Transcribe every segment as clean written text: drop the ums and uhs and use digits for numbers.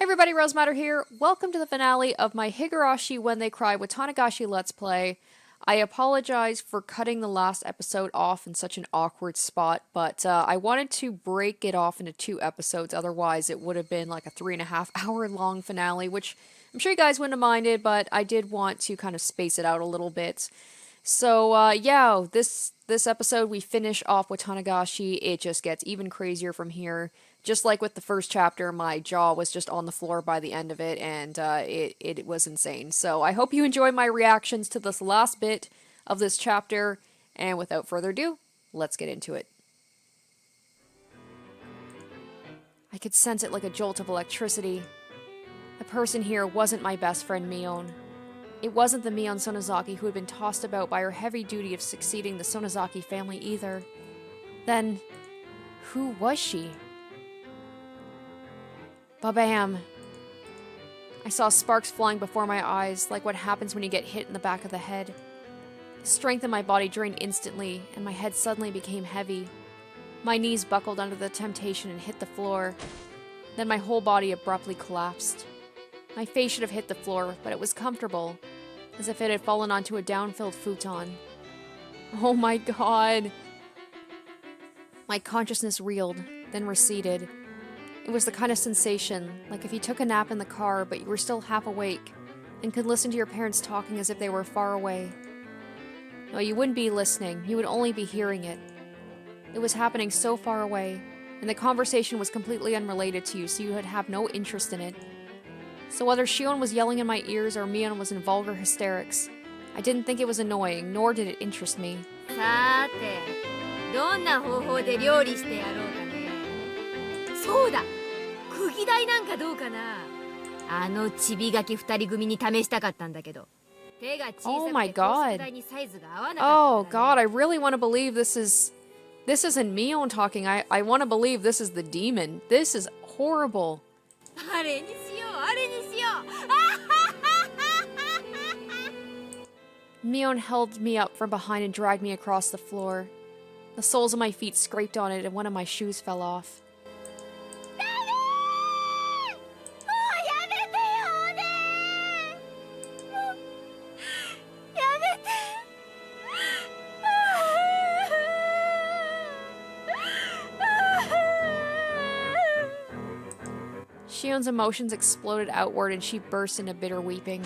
Hey everybody, Rosematter here. Welcome to the finale of my Higurashi When They Cry Watanagashi Let's Play. I apologize for cutting the last episode off in such an awkward spot, but I wanted to break it off into 2 episodes, otherwise it would have been like a 3.5 hour long finale, which I'm sure you guys wouldn't have minded, but I did want to kind of space it out a little bit. So yeah, this episode we finish off Watanagashi. It just gets even crazier from here. Just like with the first chapter, my jaw was just on the floor by the end of it, and it was insane. So I hope you enjoy my reactions to this last bit of this chapter, and without further ado, let's get into it. I could sense it like a jolt of electricity. The person here wasn't my best friend Mion. It wasn't the Mion Sonozaki who had been tossed about by her heavy duty of succeeding the Sonozaki family either. Then, who was she? Ba-bam! I saw sparks flying before my eyes, like what happens when you get hit in the back of the head. The strength in my body drained instantly, and my head suddenly became heavy. My knees buckled under the temptation and hit the floor. Then my whole body abruptly collapsed. My face should have hit the floor, but it was comfortable, as if it had fallen onto a down-filled futon. Oh my god! My consciousness reeled, then receded. It was the kind of sensation, like if you took a nap in the car but you were still half awake, and could listen to your parents talking as if they were far away. No, you wouldn't be listening, you would only be hearing it. It was happening so far away, and the conversation was completely unrelated to you, so you would have no interest in it. So whether Shion was yelling in my ears or Mion was in vulgar hysterics, I didn't think it was annoying, nor did it interest me. さて、どんな方法で料理してやろうかね。そうだ、釘台なんかどうかな。あのちびがき二人組に試したかったんだけど。手が小さくて高速台にサイズが合わなかったからね。Oh god, I really want to believe this isn't Mion talking. I want to believe this is the demon. This is horrible. あれにしよう、あれにしよう。Mion held me up from behind and dragged me across the floor. The soles of my feet scraped on it and one of my shoes fell off. Shion's emotions exploded outward and she burst into bitter weeping.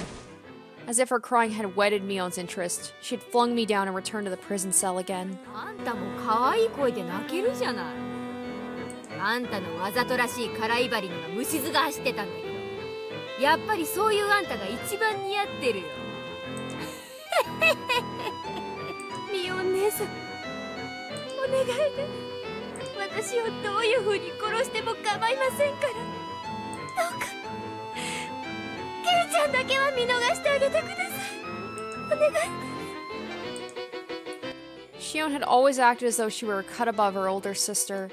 As if her crying had whetted Mion's interest, she had flung me down and returned to the prison cell again. あんたも可愛い声で泣けるじゃない。あんたのわざとらしい空威張りには虫唾が走ってたんだけど、やっぱりそういうあんたが一番似合ってるよ。ミオン姉さん、お願いね。私をどういう風に殺しても構いませんから。どうかケイちゃんだけは見逃してあげてください。お願い。Shion had always acted as though she were a cut above her older sister.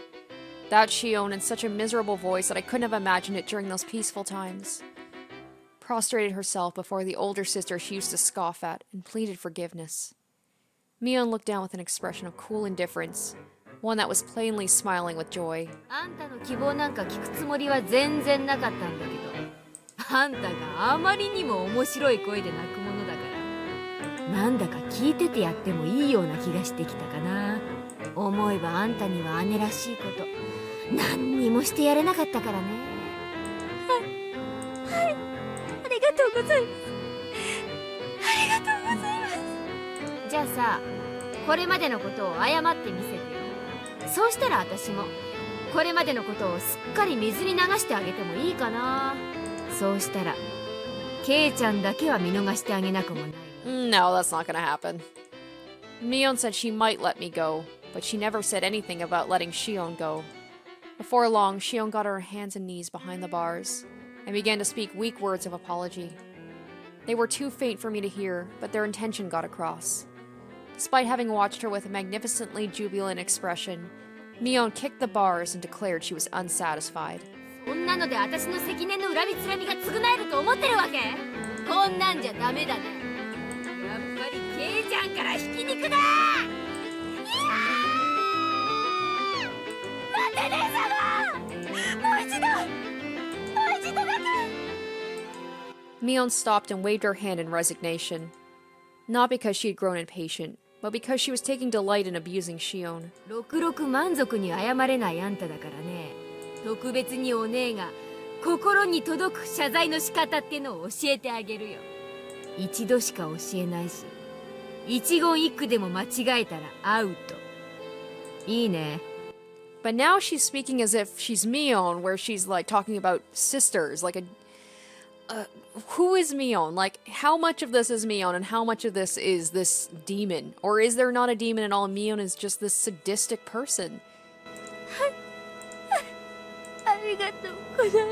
That Shion in such a miserable voice that I couldn't have imagined it during those peaceful times. Prostrated herself before the older sister she used to scoff at and pleaded forgiveness. Mion looked down with an expression of cool indifference, one that was plainly smiling with joy. あんたの希望なんか聞くつもりは全然なかったんだけど、あんたがあまりにも面白い声で泣くものだから、なんだか聞いててやってもいいような気がしてきたかな。思えばあんたには姉らしいこと何にもしてやれなかったからね。はい、はい、ありがとうございます。ありがとうございます。じゃあさ、これまでのことを謝ってみせてよ。そうしたら私もこれまでのことをすっかり水に流してあげてもいいかな。そうしたらケイちゃんだけは見逃してあげなくもない。 No, that's not gonna happen. Mion said she might let me go, but she never said anything about letting Shion go. Before long, Shion got her hands and knees behind the bars and began to speak weak words of apology. They were too faint for me to hear, but their intention got across. Despite having watched her with a magnificently jubilant expression, Mion kicked the bars and declared she was unsatisfied. そんなので私の積年の恨みつらみが償えると思ってるわけ？こんなんじゃダメだね。やっぱりケイちゃんからひき肉だ。いやー！待って姉様！もう一度だけ Mion stopped and waved her hand in resignation. Not because she had grown impatient, but because she was taking delight in abusing Shion. ろくろく満足に謝れないあんただからね。特別にお姉が心に届く謝罪の仕方ってのを教えてあげるよ。一度しか教えないし、一言一句でも間違えたらアウト。いいね。But now she's speaking as if she's Mion, where she's like talking about sisters, like who is Mion? Like, how much of this is Mion and how much of this is this demon? Or is there not a demon at all? Mion is just this sadistic person. ありがとうございま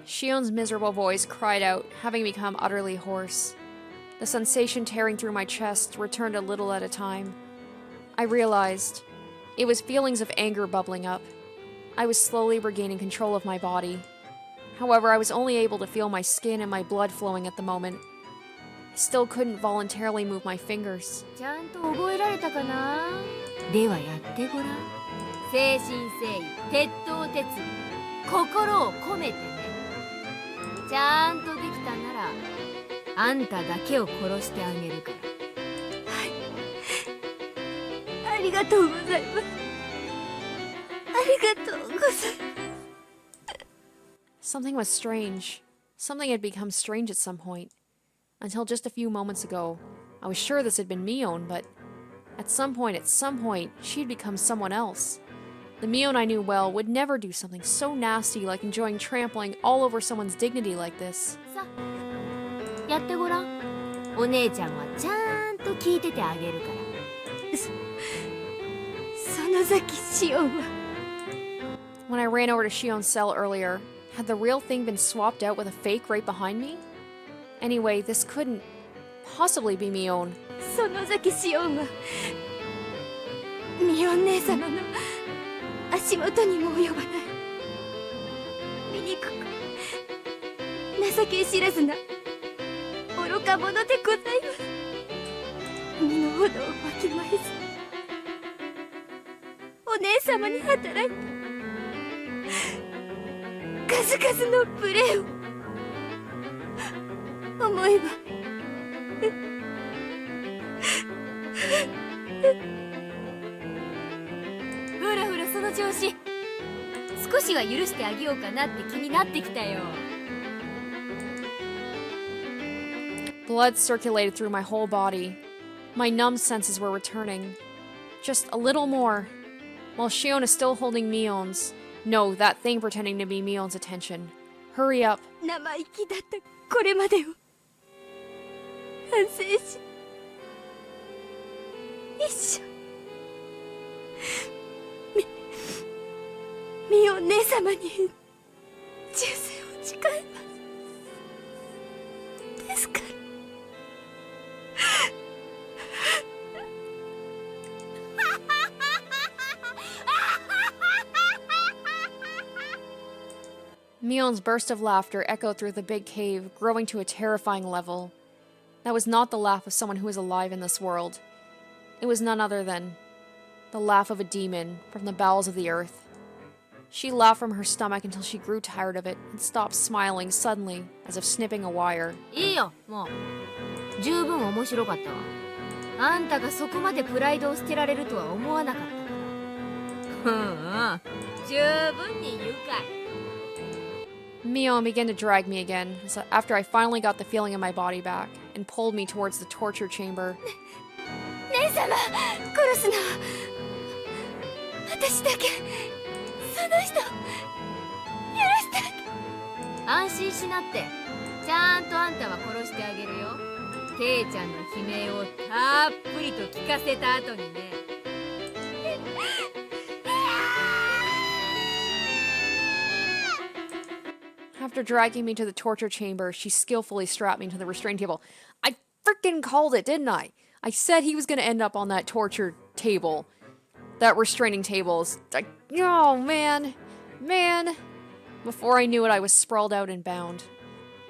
す。Shion's miserable voice cried out, having become utterly hoarse. The sensation tearing through my chest returned a little at a time. I realized it was feelings of anger bubbling up. I was slowly regaining control of my body. However, I was only able to feel my skin and my blood flowing at the moment. I still couldn't voluntarily move my fingers. ちゃんと覚えられたかな？ではやってごらん。誠心誠意、鉄頭鉄尾、心を込めてね。ちゃんとできたなら、あんただけを殺してあげるから。はい。ありがとうございます。ありがとうございます。Something was strange. Something had become strange at some point. Until just a few moments ago, I was sure this had been Mion, but at some point, she had become someone else. The Mion I knew well would never do something so nasty like enjoying trampling all over someone's dignity like this. さ、やってごらん。お姉ちゃんはちゃんと聞いててあげるから。その先シオンは。When I ran over to Shion's cell earlier, had the real thing been swapped out with a fake right behind me? Anyway, this couldn't possibly be Mion. その先シオンはミオン姉様の足元にも及ばない醜く情け知らずな愚か者でございます。身の程をわきまえずお姉様に働いた数々の無礼を思えばほらほらその調子。少しは許してあげようかなって気になってきたよ。Blood circulated through my whole body. My numb senses were returning. Just a little more. While Shion is still holding Mion's, no, that thing pretending to be Mion's attention. Hurry up. 生意気だったこれまでを反省し一生ミオン姉様に忠誠を誓います。ですからMion's burst of laughter echoed through the big cave, growing to a terrifying level. That was not the laugh of someone who is alive in this world. It was none other than the laugh of a demon from the bowels of the earth. She laughed from her stomach until she grew tired of it and stopped smiling suddenly, as if snipping a wire. いいよ、もう十分面白かったわ。あんたがそこまでプライドを捨てられるとは思わなかったから。十分に愉快。Mion began to drag me again after I finally got the feeling in my body back and pulled me towards the torture chamber. 姉様、殺すな。私だけその人許してあげ。安心しなって。ちゃんとあんたは殺してあげるよ。ケイちゃんの悲鳴をたっぷりと聞かせた後にね。After dragging me to the torture chamber, she skillfully strapped me to the restraint table. I freaking called it, didn't I? I said he was going to end up on that torture table. That restraining table. Oh, man. Man. Before I knew it, I was sprawled out and bound.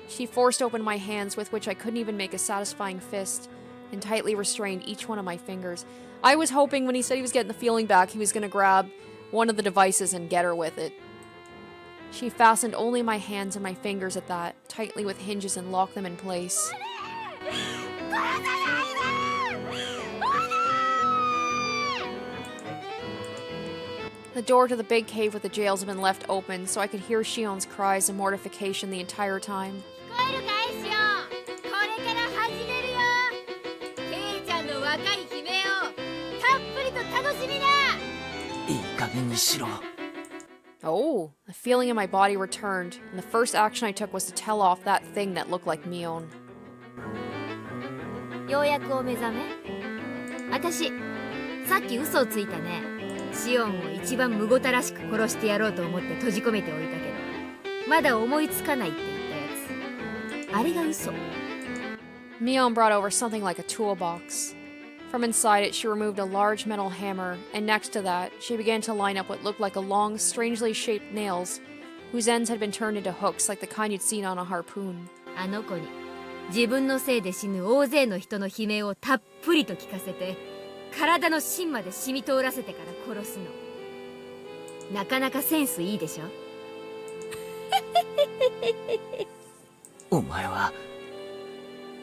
She forced open my hands, with which I couldn't even make a satisfying fist, and tightly restrained each one of my fingers. I was hoping when he said he was getting the feeling back, he was going to grab one of the devices and get her with it. She fastened only my hands and my fingers at that, tightly with hinges, and locked them in place. The door to the big cave with the jails had been left open, so I could hear Shion's cries of mortification the entire time. Oh, the feeling in my body returned, and the first action I took was to tell off that thing that looked like Mion. ようやくお目覚め。私、さっき嘘をついたね。シオンを一番むごたらしく殺してやろうと思って閉じ込めておいたけど、まだ思いつかないって言ったやつ。あれが嘘。Mion brought over something like a toolbox. From inside it, she removed a large metal hammer, and next to that, she began to line up what looked like a long, strangely shaped nails, whose ends had been turned into hooks like the kind you'd seen on a harpoon. あの子に自分のせいで死ぬ大勢の人の悲鳴をたっぷりと聞かせて、体の芯まで染み通らせてから殺すの。なかなかセンスいいでしょ？お前は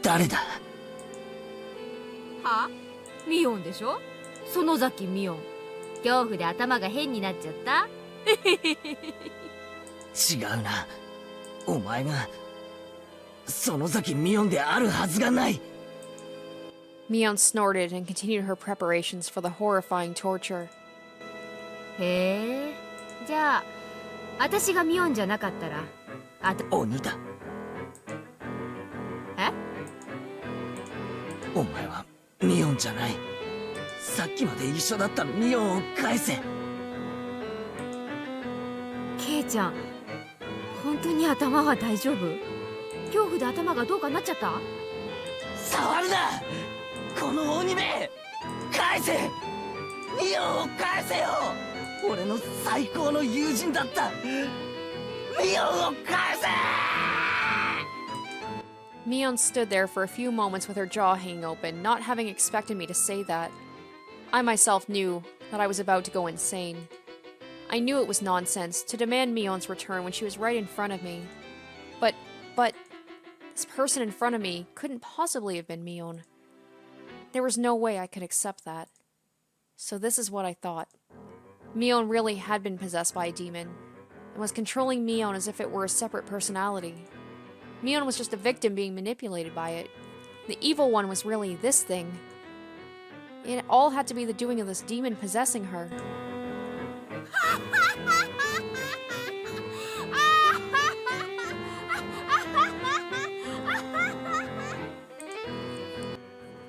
誰だ？は？ミオンでしょ？園崎ミオン。恐怖で頭が変になっちゃった？違うな。お前が園崎ミオンであるはずがない。Mion snorted and continued her preparations for the horrifying torture. へえ。じゃあ、私がミオンじゃなかったら、鬼だ。え？お前はミオンじゃない。さっきまで一緒だったミオンを返せ。ケイちゃん、本当に頭は大丈夫？恐怖で頭がどうかなっちゃった？触るな！この鬼め！返せ！ミオンを返せよ！俺の最高の友人だった！ミオンを返せ！ Mion stood there for a few moments with her jaw hanging open, not having expected me to say that. I myself knew that I was about to go insane. I knew it was nonsense to demand Mion's return when she was right in front of me. But, this person in front of me couldn't possibly have been Mion. There was no way I could accept that. So this is what I thought. Mion really had been possessed by a demon, and was controlling Mion as if it were a separate personality. Mion was just a victim being manipulated by it. The evil one was really this thing. It all had to be the doing of this demon possessing her.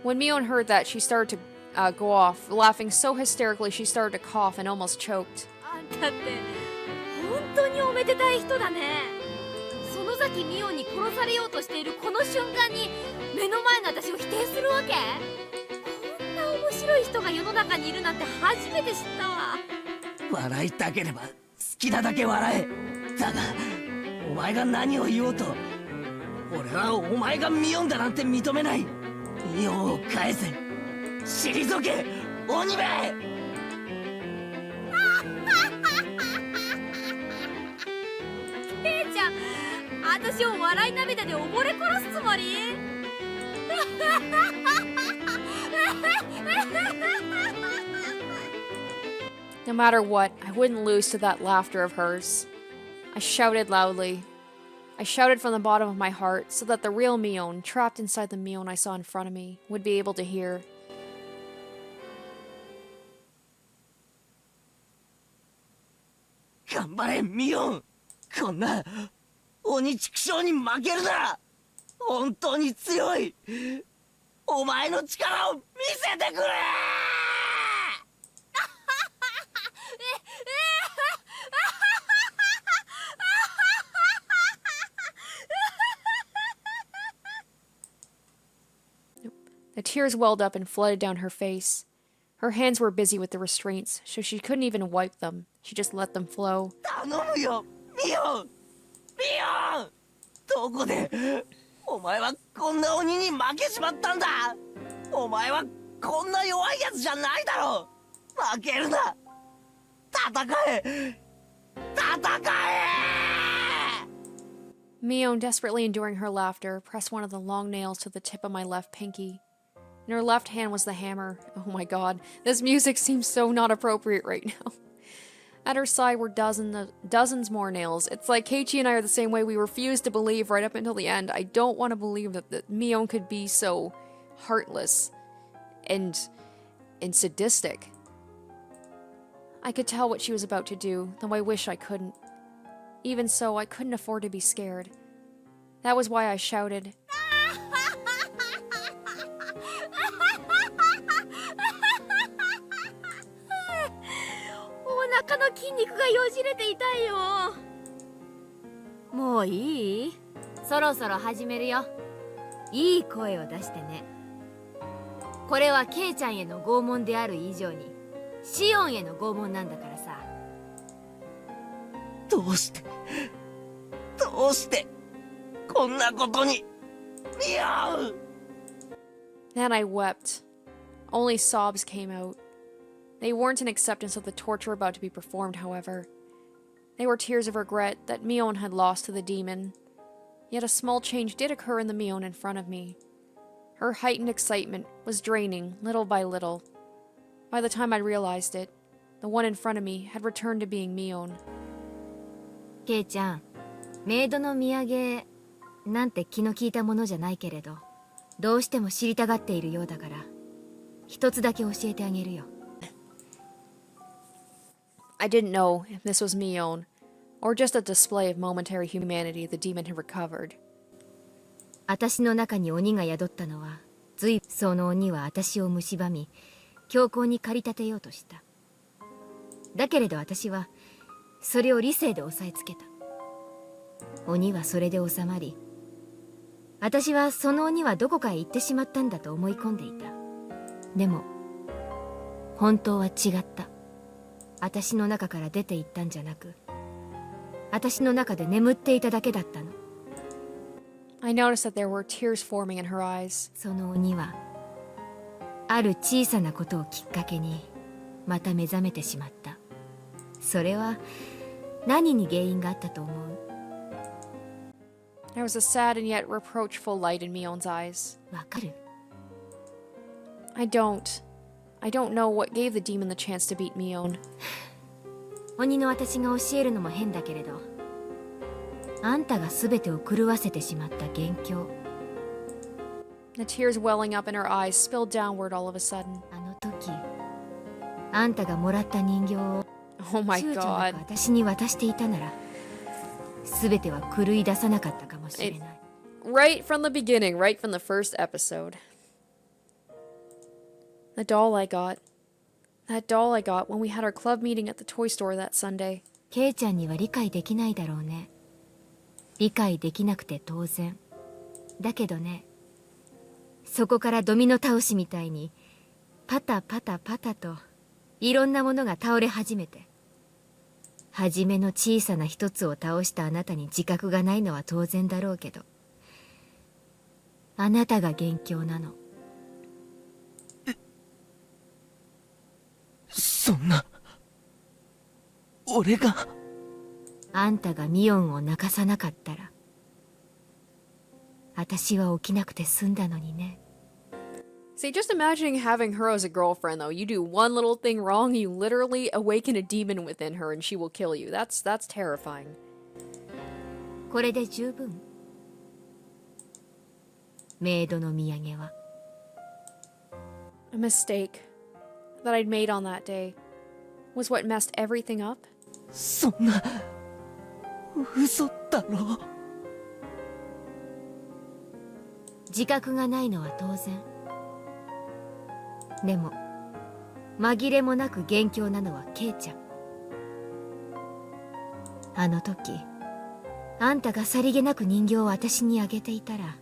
When Mion heard that, she started to go off, laughing so hysterically she started to cough and almost choked. あんたって本当におめでたい人だね。園崎ミオンに殺されようとしているこの瞬間に目の前の私を否定するわけ？こんな面白い人が世の中にいるなんて初めて知ったわ。笑いたければ好きなだけ笑え。だがお前が何を言おうと俺はお前がミオンだなんて認めない。ミオンを返せ。退け鬼め！ケイちゃん、私を笑い涙で溺れ殺すつもり？ No matter what, I wouldn't lose to that laughter of hers. I shouted loudly. I shouted from the bottom of my heart so that the real Mion, trapped inside the Mion I saw in front of me, would be able to hear. 頑張れミオン！こんな鬼畜生に負けるな！本当に強い！お前の力を見せてくれ！ The tears welled up and flooded down her face. Her hands were busy with the restraints, so she couldn't even wipe them. She just let them flow. 頼むよミオン！ミオン！どこでお前はこんな鬼に負けちまったんだ！お前はこんな弱いやつじゃないだろ！負けるな！え戦え Mion, desperately enduring her laughter, pressed one of the long nails to the tip of my left pinky. In her left hand was the hammer. Oh my god, this music seems so not appropriate right now. At her side were dozens more nails. It's like Keiichi and I are the same way. We refuse to believe right up until the end. I don't want to believe that Mion could be so heartless and sadistic. I could tell what she was about to do, though I wish I couldn't. Even so, I couldn't afford to be scared. That was why I shouted. お腹の筋肉がよじれて痛いよ。もういい？そろそろ始めるよ。いい声を出してね。これはケイちゃんへの拷問である以上にシオンへの拷問なんだからさ。どうしてこんなことにミオン Then I wept. Only sobs came out. They weren't an acceptance of the torture about to be performed, however. They were tears of regret that Mion had lost to the demon. Yet a small change did occur in the Mion in front of me. Her heightened excitement was draining little by little. By the time I realized it, the one in front of me had returned to being Mion. ケイちゃん、メイドの土産なんて気の利いたものじゃないけれど、どうしても知りたがっているようだから、一つだけ教えてあげるよ。I didn't know if this was Mion, or just a display of momentary humanity the demon had recovered. 私の中に鬼が宿ったのは、その鬼は私を蝕み、強行に駆り立てようとした。だけれど私は、それを理性で押さえつけた。鬼はそれで収まり、私はその鬼はどこかへ行ってしまったんだと思い込んでいた。でも、本当は違った。私の中から出て行ったんじゃなく、私の中で眠っていただけだったの。I noticed that there were tears forming in her eyes. その鬼は、ある小さなことをきっかけに、また目覚めてしまった。それは、何に原因があったと思う？ There was a sad and yet reproachful light in Mion's eyes. わかる？ I don't know what gave the demon the chance to beat Mion. 鬼の私が教えるのも変だけれど、あんたが全てを狂わせてしまった元凶。The tears welling up in her eyes spilled downward all of a sudden. あの時、あんたがもらった人形を Oh my 躊躇な god. く私に渡していたなら、全ては狂い出さなかったかもしれない。Right from the beginning, right from the first episode. The doll I got. That doll I got when we had our club meeting at the toy store that Sunday. ケイちゃんには理解できないだろうね。理解できなくて当然。だけどね、そこからドミノ倒しみたいに、パタパタパタと、いろんなものが倒れ始めて。初めの小さな一つを倒したあなたに自覚がないのは当然だろうけど、あなたが元凶なの。そんな俺があんたがミオンを泣かさなかったら、私は起きなくて済んだのにね。See, just imagining having her as a girlfriend, though. You do one little thing wrong, you literally awaken a demon within her and she will kill you. That's terrifying. これで十分。メイドの土産は。A mistake that I'd made on that day was what messed everything up. そんな嘘だろ。自覚がないのは当然。でも紛れもなく元凶なのはケイちゃん。あの時あんたがさりげなく人形を私にあげていたら、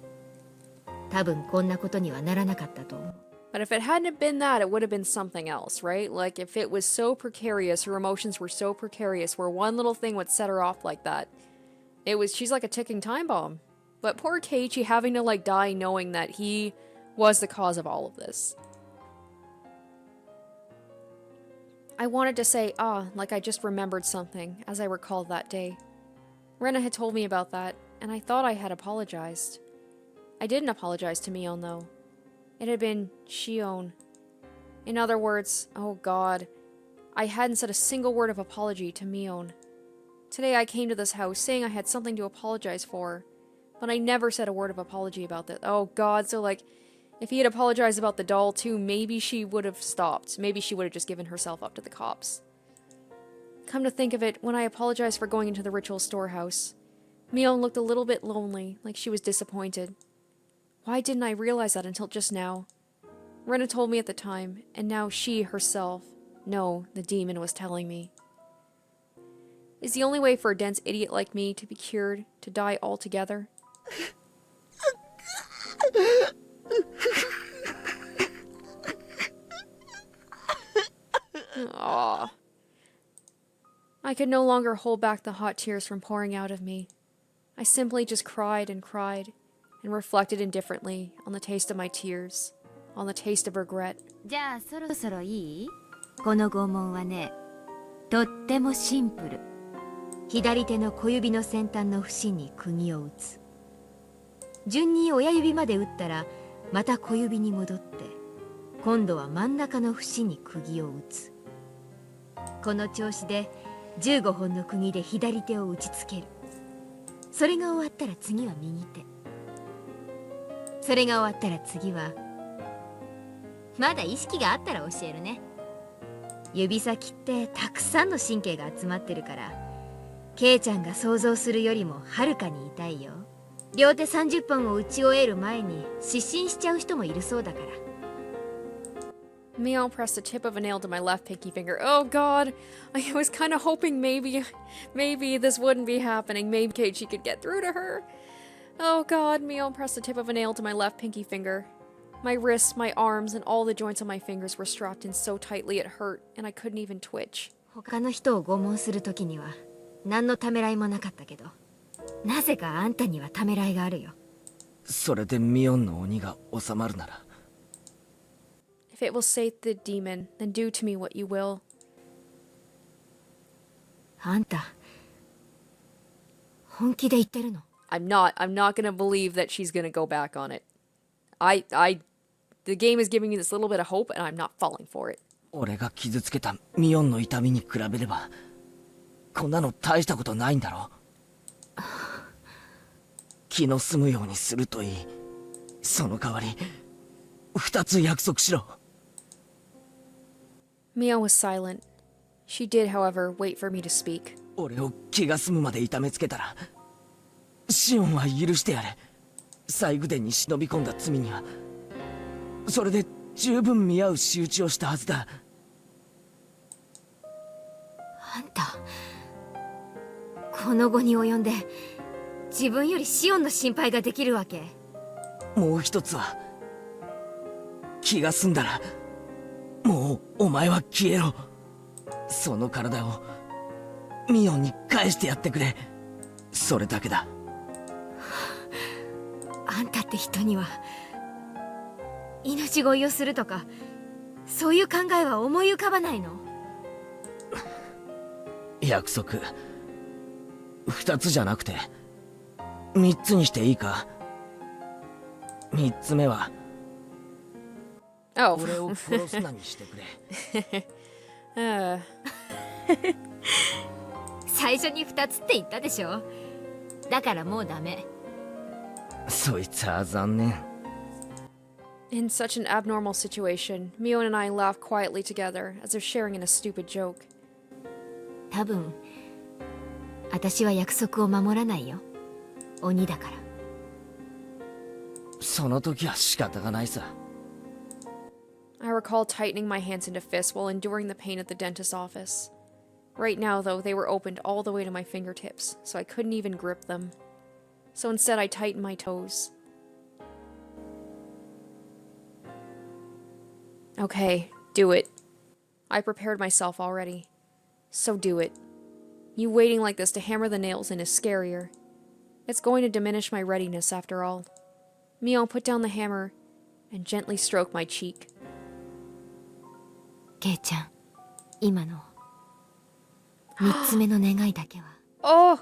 多分こんなことにはならなかったと思う。 But if it hadn't been that, it would have been something else, right? Like, if it was so precarious, her emotions were so precarious, where one little thing would set her off like that, she's like a ticking time bomb. But poor Keiichi having to, like, die knowing that he was the cause of all of this. I wanted to say, like I just remembered something, as I recalled that day. Rena had told me about that, and I thought I had apologized. I didn't apologize to Mion, though. It had been Shion. In other words, oh god, I hadn't said a single word of apology to Mion. Today I came to this house saying I had something to apologize for, but I never said a word of apology about that. Oh god, so like, if he had apologized about the doll too, maybe she would have stopped. Maybe she would have just given herself up to the cops. Come to think of it, when I apologized for going into the ritual storehouse, Mion looked a little bit lonely, like she was disappointed. Why didn't I realize that until just now? Rena told me at the time, and now she herself, no, the demon was telling me. Is the only way for a dense idiot like me to be cured, to die altogether? Aww. I could no longer hold back the hot tears from pouring out of me. I simply just cried and cried, and reflected indifferently on the taste of my tears, on the taste of regret. じゃあそろそろいい？この拷問はね、とってもシンプル。左手の小指の先端の節に釘を打つ。順に親指まで打ったら、また小指に戻って、今度は真ん中の節に釘を打つ。この調子で15本の釘で左手を打ちつける。それが終わったら次は右手。それが終わったら次は、まだ意識があったら教えるね。指先ってたくさんの神経が集まってるから、ケイちゃんが想像するよりもはるかに痛いよ。両手30本を打ち終える前に失神しちゃう人もいるそうだから。Mion pressed the tip of a nail to my left pinky finger. Oh god, I was kind of hoping maybe this wouldn't be happening. Maybe Keiichi could get through to her. Oh god, Mion pressed the tip of a nail to my left pinky finger. My wrists, my arms, and all the joints on my fingers were strapped in so tightly it hurt, and I couldn't even twitch. 他の人を拷問するときには何のためらいもなかったけど、なぜかあんたにはためらいがあるよ。それでミオンの鬼が収まるなら。If it will sate the demon, then do to me what you will. あんた、本気で言ってるの？ I'm not gonna believe that she's gonna go back on it. The game is giving me this little bit of hope, and I'm not falling for it. 俺が傷つけたミオンの痛みに比べれば、こんなの大したことないんだろ。気の済むようにするといい。その代わり、2つ約束しろ。Mion was silent. She did, however, wait for me to speak. 俺を気が済むまで痛めつけたら、シオンは許してやれ。西宮殿に忍び込んだ罪には、それで十分見合う仕打ちをしたはずだ。あんた、この後に及んで自分よりシオンの心配ができるわけ？もう一つは、気が済んだらもうお前は消えろ。その体をミオンに返してやってくれ。それだけだ。あんたって人には命乞いをするとかそういう考えは思い浮かばないの？約束2つじゃなくて3つにしていいか。3つ目は、俺を殺すなにしてくれ。最初に2つって言ったでしょ。だからもうダメ。そいつは残念。In such an abnormal situation, Mion and I laughed quietly together, as if sharing in a stupid joke. 多分、私は約束を守らないよ。鬼だから。その時は仕方がないさ。I recall tightening my hands into fists while enduring the pain at the dentist's office. Right now, though, they were opened all the way to my fingertips, so I couldn't even grip them. So instead, I tightened my toes. Okay, do it. I prepared myself already. So do it. You waiting like this to hammer the nails in is scarier. It's going to diminish my readiness after all. Mion put down the hammer and gently stroked my cheek. ケイちゃん、今の3つ目の願いだけは Oh!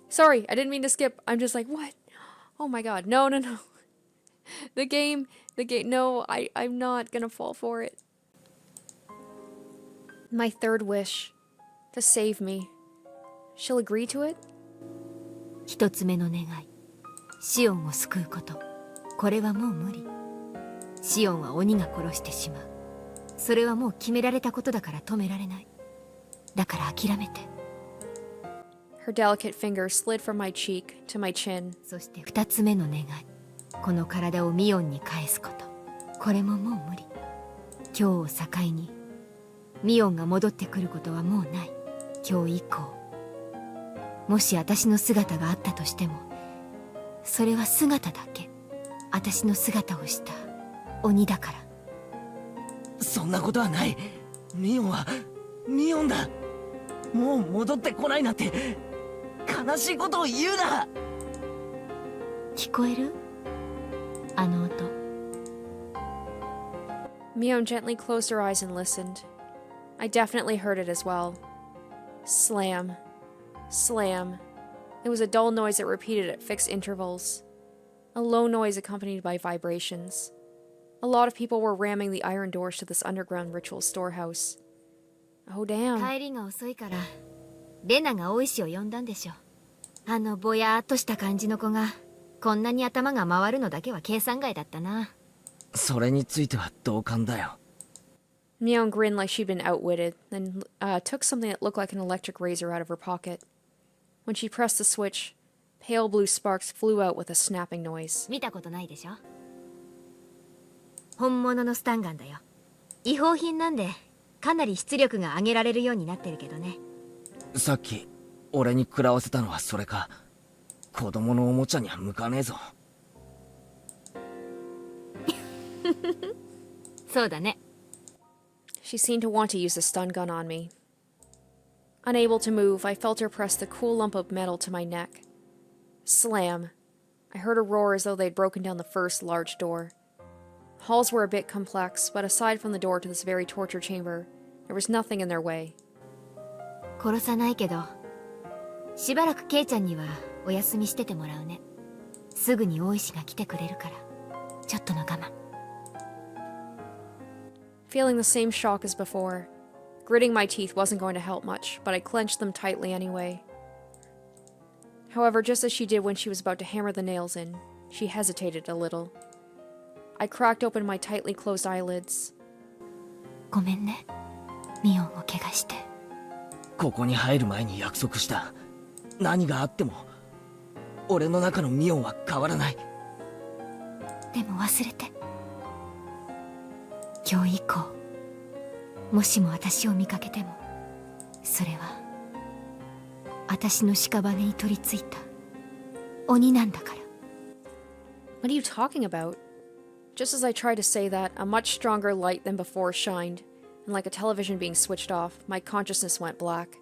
Sorry, I didn't mean to skip. I'm just like, what? Oh my god. No, no, no. The game, no, I'm not gonna fall for it. My third wish. To save me. She'll agree to it? 1つ目の願い、シオンを救うこと。これはもう無理。シオンは鬼が殺してしまう。それはもう決められたことだから止められない。だから諦めて。Her delicate finger slid from my cheek to my chin. そして2つ目の願い、この体をミオンに返すこと。これももう無理。今日を境にミオンが戻ってくることはもうない。今日以降、もし私の姿があったとしても、それは姿だけ。私の姿をした鬼だから。そんなことはない。ミオンはミオンだ。もう戻ってこないなんて悲しいことを言うな。聞こえる？あの音。Mion gently closed her eyes and listened. I definitely heard it as well. Slam. Slam. It was a dull noise that repeated at fixed intervals. A low noise accompanied by vibrations. A lot of people were ramming the iron doors to this underground ritual storehouse. Oh, damn. 帰りが遅いから、レナが大石を呼んだんでしょ。あのぼやーっとした感じの子が、こんなに頭が回るのだけは計算外だったな。それについては同感だよ。Mion grinned like she'd been outwitted, then took something that looked like an electric razor out of her pocket. When she pressed the switch, pale blue sparks flew out with a snapping noise. 見たことないでしょ。本物のスタンガンだよ。違法品なんで、かなり出力が上げられるようになってるけどね。さっき俺に食らわせたのはそれか。子供のおもちゃには向かねえぞ。そうだね。She seemed to want to use the stun gun on me. Unable to move, I felt her press the cool lump of metal to my neck. Slam. I heard a roar as though they'd broken down the first large door. Halls were a bit complex, but aside from the door to this very torture chamber, there was nothing in their way. 殺さないけど、しばらくケイちゃんにはお休みしててもらうね。すぐに大石が来てくれるから、ちょっとの我慢。Feeling the same shock as before, gritting my teeth wasn't going to help much, but I clenched them tightly anyway. However, just as she did when she was about to hammer the nails in, she hesitated a little. I cracked open my tightly closed eyelids. ごめんね、ミオンを怪我して。ここに入る前に約束した。何があっても俺の中のミオンは変わらない。でも忘れて。今日以降、もしも私を見かけても、それは私の屍に取り付いた鬼なんだから。What are you talking about? Just as I tried to say that, a much stronger light than before shined, and like a television being switched off, my consciousness went black.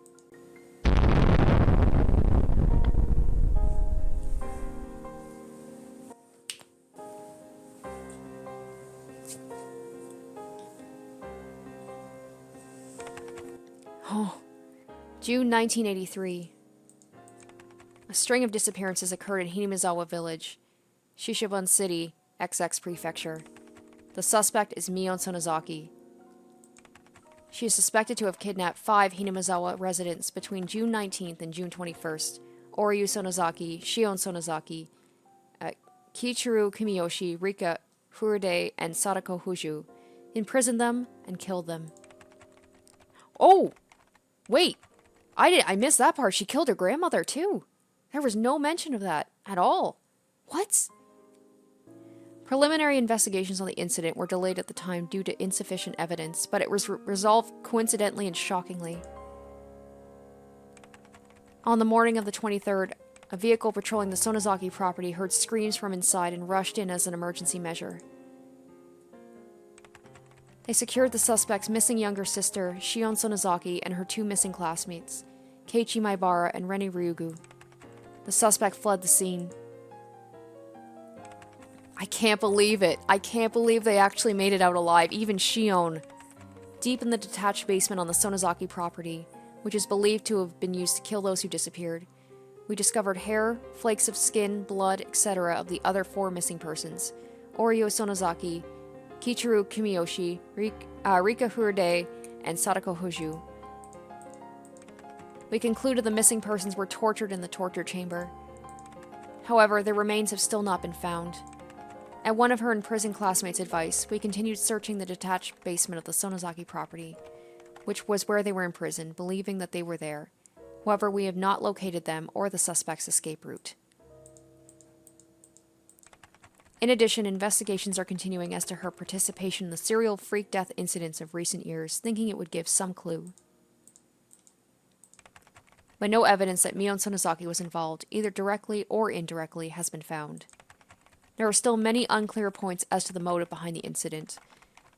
Oh, June 1983. A string of disappearances occurred in Hinamizawa Village, Shishiban City, XX Prefecture. The suspect is Mion Sonozaki. She is suspected to have kidnapped 5 Hinamizawa residents between June 19th and June 21st. Oryu Sonozaki, Shion Sonozaki, Kichiro Kimiyoshi, Rika Furude, and Sadako Huju. Imprisoned them and killed them. Oh! Wait! I missed that part. She killed her grandmother, too. There was no mention of that at all. What? Preliminary investigations on the incident were delayed at the time due to insufficient evidence, but it was resolved coincidentally and shockingly. On the morning of the 23rd, a vehicle patrolling the Sonozaki property heard screams from inside and rushed in as an emergency measure. They secured the suspect's missing younger sister, Shion Sonozaki, and her 2 missing classmates, Keiichi Maibara and Reni Ryugu. The suspect fled the scene. I can't believe it. I can't believe they actually made it out alive, even Shion. Deep in the detached basement on the Sonozaki property, which is believed to have been used to kill those who disappeared, we discovered hair, flakes of skin, blood, etc. of the other 4 missing persons: Oryo Sonozaki, Kichiro Kimiyoshi, Rika Furude, and Sadako Hoju. We concluded the missing persons were tortured in the torture chamber. However, their remains have still not been found. At one of her imprisoned classmates' advice, we continued searching the detached basement of the Sonozaki property, which was where they were imprisoned, believing that they were there. However, we have not located them or the suspect's escape route. In addition, investigations are continuing as to her participation in the serial freak death incidents of recent years, thinking it would give some clue. But no evidence that Mion Sonozaki was involved, either directly or indirectly, has been found. There are still many unclear points as to the motive behind the incident,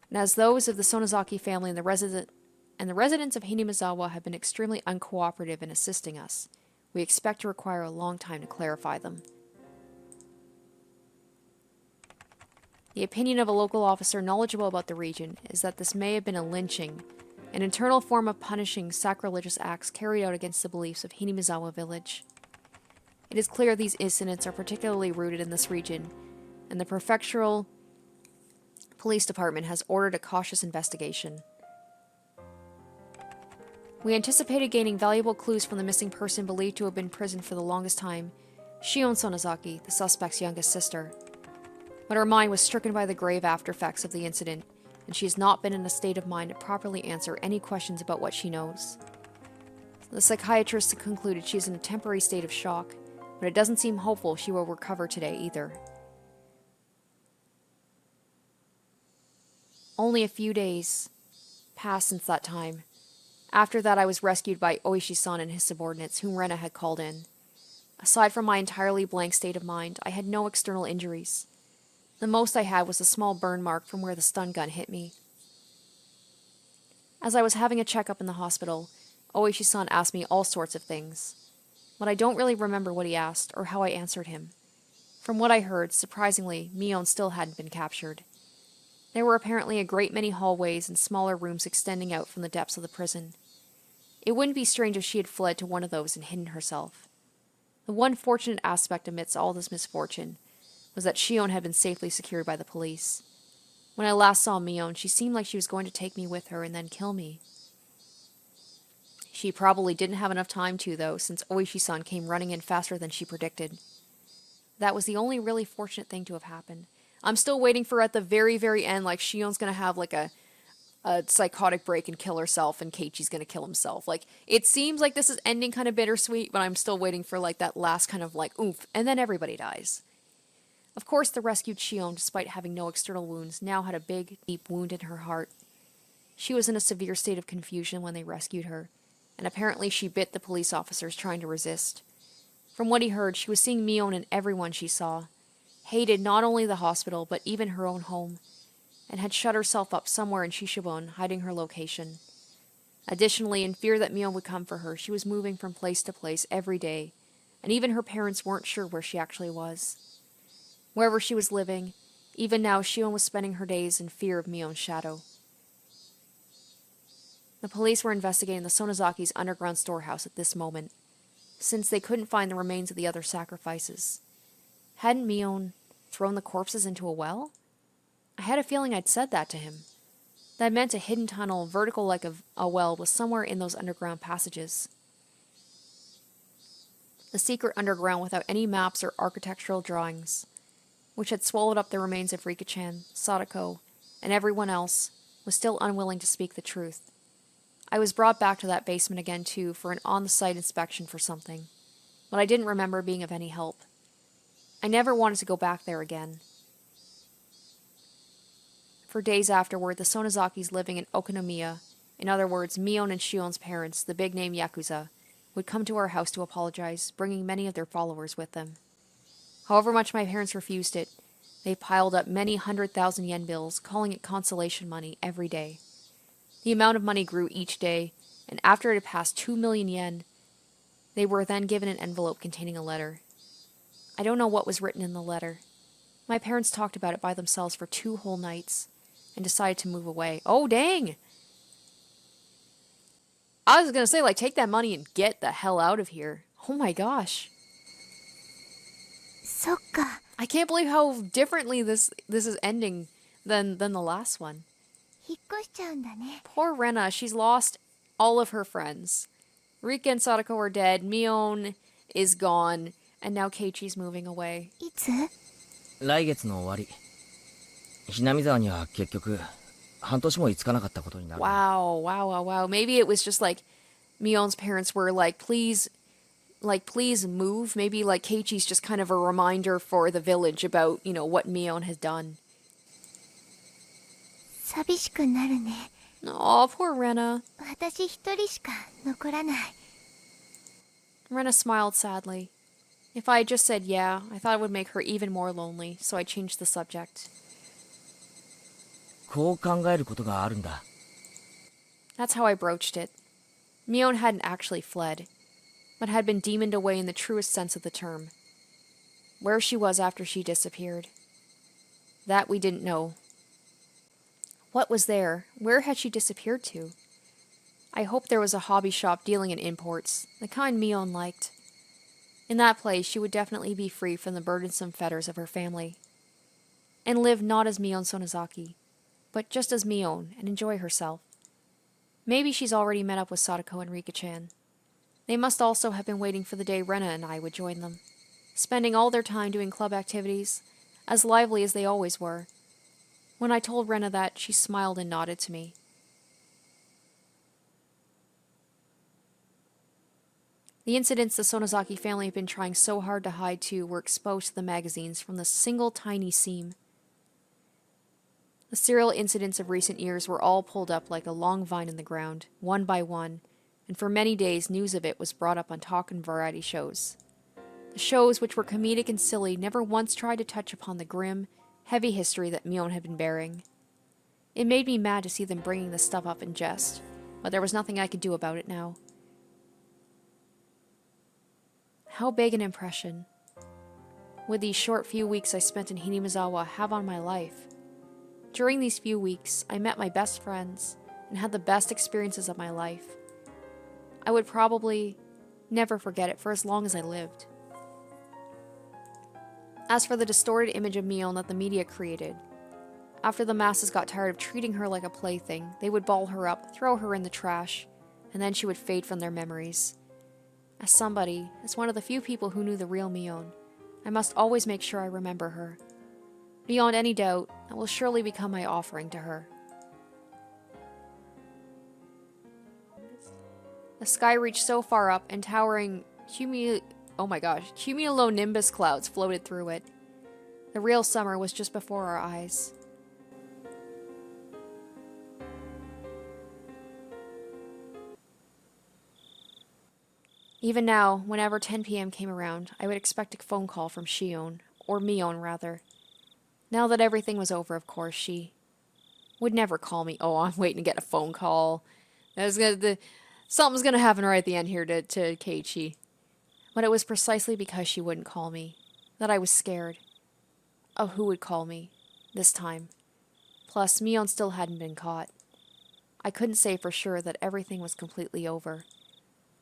and as those of the Sonozaki family and the residents of Hinamizawa have been extremely uncooperative in assisting us, we expect to require a long time to clarify them. The opinion of a local officer knowledgeable about the region is that this may have been a lynching, an internal form of punishing sacrilegious acts carried out against the beliefs of Hinamizawa village. It is clear these incidents are particularly rooted in this region, and the prefectural police department has ordered a cautious investigation. We anticipated gaining valuable clues from the missing person believed to have been imprisoned for the longest time, Shion Sonozaki, the suspect's youngest sister. But her mind was stricken by the grave after-effects of the incident, and she has not been in a state of mind to properly answer any questions about what she knows. The psychiatrist concluded she is in a temporary state of shock, but it doesn't seem hopeful she will recover today either. Only a few days passed since that time. After that, I was rescued by Oishi-san and his subordinates, whom Rena had called in. Aside from my entirely blank state of mind, I had no external injuries. The most I had was a small burn mark from where the stun gun hit me. As I was having a checkup in the hospital, Oishi-san asked me all sorts of things. But I don't really remember what he asked or how I answered him. From what I heard, surprisingly, Mion still hadn't been captured. There were apparently a great many hallways and smaller rooms extending out from the depths of the prison. It wouldn't be strange if she had fled to one of those and hidden herself. The one fortunate aspect amidst all this misfortune was that Shion had been safely secured by the police. When I last saw Mion, she seemed like she was going to take me with her and then kill me. She probably didn't have enough time to, though, since Oishi-san came running in faster than she predicted. That was the only really fortunate thing to have happened. I'm still waiting for at the very, very end, like, Shion's gonna have, like, a psychotic break and kill herself, and Keiichi's gonna kill himself. Like, it seems like this is ending kind of bittersweet, but I'm still waiting for, like, that last kind of, like, oomph, and then everybody dies. Of course, the rescued Shion, despite having no external wounds, now had a big, deep wound in her heart. She was in a severe state of confusion when they rescued her, and apparently she bit the police officers trying to resist. From what he heard, she was seeing Mion in everyone she saw, hated not only the hospital, but even her own home, and had shut herself up somewhere in Shishibon, hiding her location. Additionally, in fear that Mion would come for her, she was moving from place to place every day, and even her parents weren't sure where she actually was. Wherever she was living, even now Shion was spending her days in fear of Mion's shadow. The police were investigating the Sonozaki's underground storehouse at this moment, since they couldn't find the remains of the other sacrifices. Hadn't Mion thrown the corpses into a well? I had a feeling I'd said that to him. That meant a hidden tunnel, vertical like a well, was somewhere in those underground passages. The secret underground without any maps or architectural drawings, which had swallowed up the remains of Rika-chan, Sadako, and everyone else, was still unwilling to speak the truth. I was brought back to that basement again, too, for an on-the-site inspection for something, but I didn't remember being of any help. I never wanted to go back there again. For days afterward, the Sonozakis living in Okonomiya, in other words, Mion and Shion's parents, the big-name Yakuza, would come to our house to apologize, bringing many of their followers with them. However much my parents refused it, they piled up many 100,000 yen bills, calling it consolation money, every day. The amount of money grew each day, and after it had passed 2 million yen, they were then given an envelope containing a letter. I don't know what was written in the letter. My parents talked about it by themselves for 2 whole nights, and decided to move away. Oh, dang! I was gonna say, like, take that money and get the hell out of here. Oh my gosh. そっか。 I can't believe how differently this is ending than the last one. 引っ越しちゃうんだね。 Poor Rena, she's lost all of her friends. Rika and Sadako are dead, Mion is gone, and now Keiichi's moving away. いつ？来月の終わり。ひなみ沢には結局半年も居つかなかったことになる。 Wow, wow, wow, wow. Maybe it was just like Mion's parents were like, please move. Maybe like Keiichi's just kind of a reminder for the village about, you know, what Mion has done. 寂しくなるね。 Aw, poor Rena. 私一人しか残らない。 Rena smiled sadly. If I had just said yeah, I thought it would make her even more lonely, so I changed the subject. こう考えることがあるんだ。 That's how I broached it. Mion hadn't actually fled, but had been demoned away in the truest sense of the term. Where she was after she disappeared. That we didn't know. What was there? Where had she disappeared to? I hoped there was a hobby shop dealing in imports, the kind Mion liked. In that place, she would definitely be free from the burdensome fetters of her family. And live not as Mion Sonozaki, but just as Mion and enjoy herself. Maybe she's already met up with Sadako and Rika-chan. They must also have been waiting for the day Rena and I would join them, spending all their time doing club activities, as lively as they always were. When I told Rena that, she smiled and nodded to me. The incidents the Sonozaki family had been trying so hard to hide too were exposed to the magazines from the single tiny seam. The serial incidents of recent years were all pulled up like a long vine in the ground, one by one, and for many days news of it was brought up on talk and variety shows. The shows, which were comedic and silly, never once tried to touch upon the grim, heavy history that Mion had been bearing. It made me mad to see them bringing this stuff up in jest, but there was nothing I could do about it now. How big an impression would these short few weeks I spent in Hinamizawa have on my life? During these few weeks, I met my best friends and had the best experiences of my life. I would probably never forget it for as long as I lived. As for the distorted image of Mion that the media created, after the masses got tired of treating her like a plaything, they would ball her up, throw her in the trash, and then she would fade from their memories. As somebody, as one of the few people who knew the real Mion, I must always make sure I remember her. Beyond any doubt, that will surely become my offering to her. The sky reached so far up, and towering cumulonimbus clouds floated through it. The real summer was just before our eyes. Even now, whenever 10 p.m. came around, I would expect a phone call from Shion, or Mion rather. Now that everything was over, of course, she would never call me. Oh, I'm waiting to get a phone call. Something's gonna happen right at the end here to Keiichi. But it was precisely because she wouldn't call me that I was scared of who would call me this time. Plus, Mion still hadn't been caught. I couldn't say for sure that everything was completely over.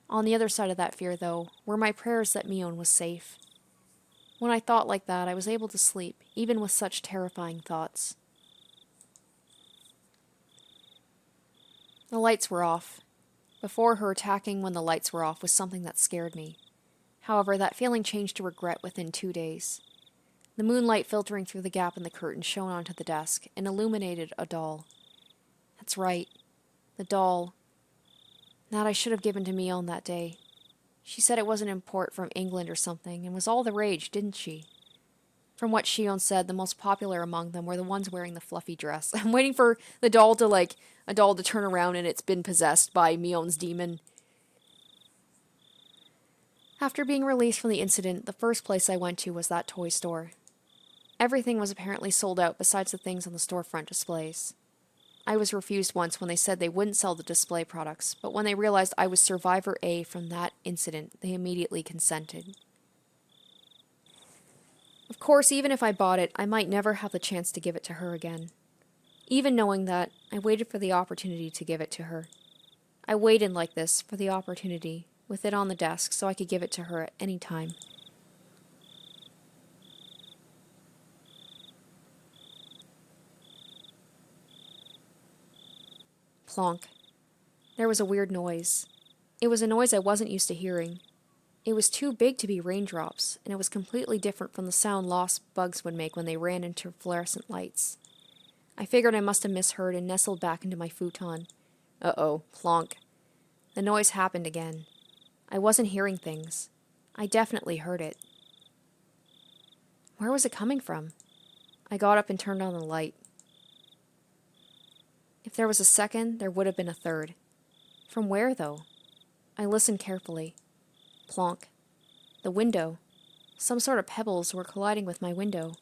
On the other side of that fear, though, were my prayers that Mion was safe. When I thought like that, I was able to sleep, even with such terrifying thoughts. The lights were off. Before, her attacking when the lights were off was something that scared me. However, that feeling changed to regret within 2 days. The moonlight filtering through the gap in the curtain shone onto the desk and illuminated a doll. That's right, the doll that I should have given to Mion that day. She said it was an import from England or something, and was all the rage, didn't she? From what Shion said, the most popular among them were the ones wearing the fluffy dress. I'm waiting for the doll to turn around and it's been possessed by Mion's demon. After being released from the incident, the first place I went to was that toy store. Everything was apparently sold out besides the things on the storefront displays. I was refused once when they said they wouldn't sell the display products, but when they realized I was Survivor A from that incident, they immediately consented. Of course, even if I bought it, I might never have the chance to give it to her again. Even knowing that, I waited for the opportunity to give it to her. I waited like this for the opportunity, with it on the desk so I could give it to her at any time. Plonk. There was a weird noise. It was a noise I wasn't used to hearing. It was too big to be raindrops, and it was completely different from the sound lost bugs would make when they ran into fluorescent lights. I figured I must have misheard and nestled back into my futon. Uh-oh, plonk. The noise happened again. I wasn't hearing things. I definitely heard it. Where was it coming from? I got up and turned on the light. If there was a second, there would have been a third. From where, though? I listened carefully. Plonk. The window. Some sort of pebbles were colliding with my window.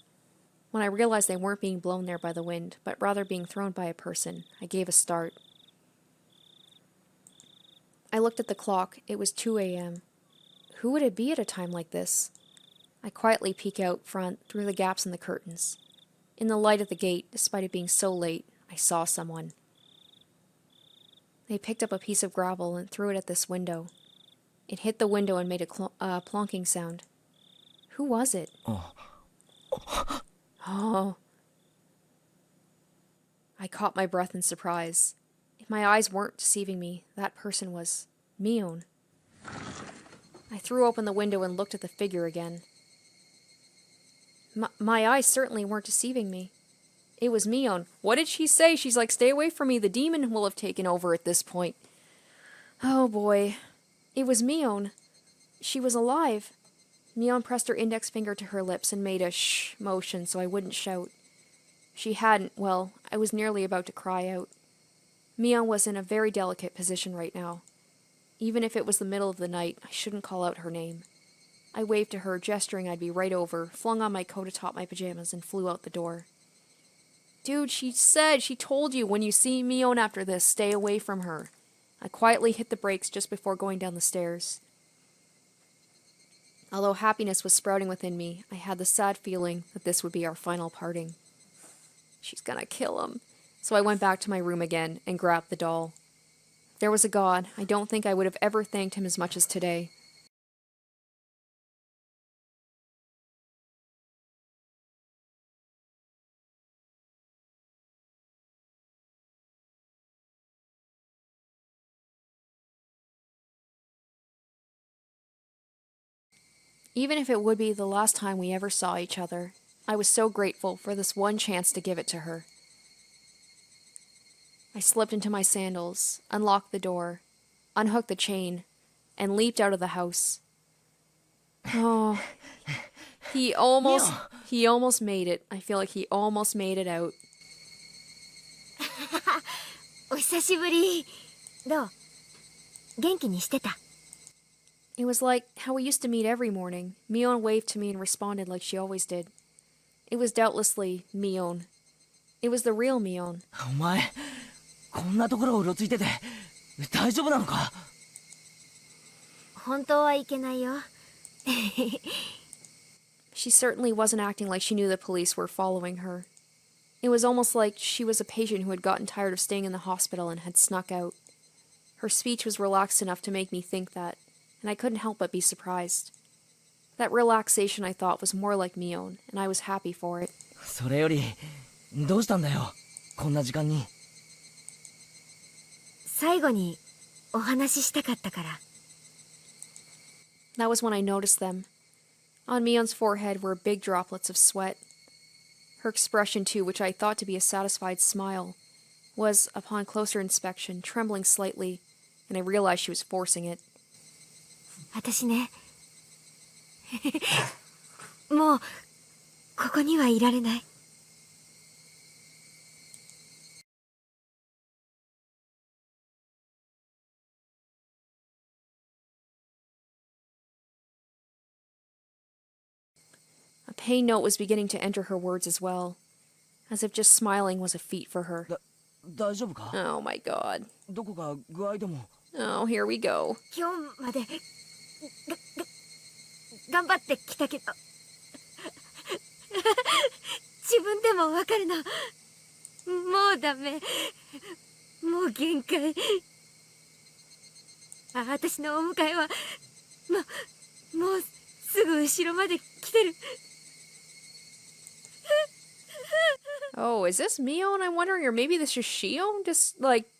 When I realized they weren't being blown there by the wind, but rather being thrown by a person, I gave a start. I looked at the clock. It was 2 a.m. Who would it be at a time like this? I quietly peeked out front through the gaps in the curtains. In the light of the gate, despite it being so late, I saw someone. They picked up a piece of gravel and threw it at this window. It hit the window and made a plonking sound. Who was it? Oh. I caught my breath in surprise. If my eyes weren't deceiving me, that person was Mion. I threw open the window and looked at the figure again. My eyes certainly weren't deceiving me. It was Mion. What did she say? She's like, stay away from me. The demon will have taken over at this point. Oh boy. It was Mion. She was alive. Mion pressed her index finger to her lips and made a shh motion so I wouldn't shout. She hadn't, well, I was nearly about to cry out. Mion was in a very delicate position right now. Even if it was the middle of the night, I shouldn't call out her name. I waved to her, gesturing I'd be right over, flung on my coat atop my pajamas, and flew out the door. Dude, she told you, when you see Mion after this, stay away from her. I quietly hit the brakes just before going down the stairs. Although happiness was sprouting within me, I had the sad feeling that this would be our final parting. She's gonna kill him. So I went back to my room again and grabbed the doll. If there was a God, I don't think I would have ever thanked him as much as today. Even if it would be the last time we ever saw each other, I was so grateful for this one chance to give it to her. I slipped into my sandals, unlocked the door, unhooked the chain, and leaped out of the house. Oh, he almost made it. I feel like he almost made it out. お久しぶり。どう？元気にしてた？ It was like how we used to meet every morning. Mion waved to me and responded like she always did. It was doubtlessly Mion. It was the real Mion. お前こんなところをうろついてて大丈夫なのか？本当はいけないよ。She certainly wasn't acting like she knew the police were following her. It was almost like she was a patient who had gotten tired of staying in the hospital and had snuck out. Her speech was relaxed enough to make me think that, and I couldn't help but be surprised. That relaxation, I thought, was more like Mion, and I was happy for it. それよりどうしたんだよこんな時間に。最後にお話ししたかったから。That was when I noticed them. On Mion's forehead were big droplets of sweat. Her expression, too, which I thought to be a satisfied smile, was, upon closer inspection, trembling slightly, and I realized she was forcing it. 私ね、もうここにはいられない。A pain note was beginning to enter her words as well, as if just smiling was a feat for her. 大丈夫か？ Oh my god. どこか具合でも。 Oh, here we go. 今日まで頑張ってきたけど自分でもわかるの。もうダメ。もう限界。私のお迎えはもうすぐ後ろまで来てる。Oh, is this Mion, I'm wondering? Or maybe this is Shion,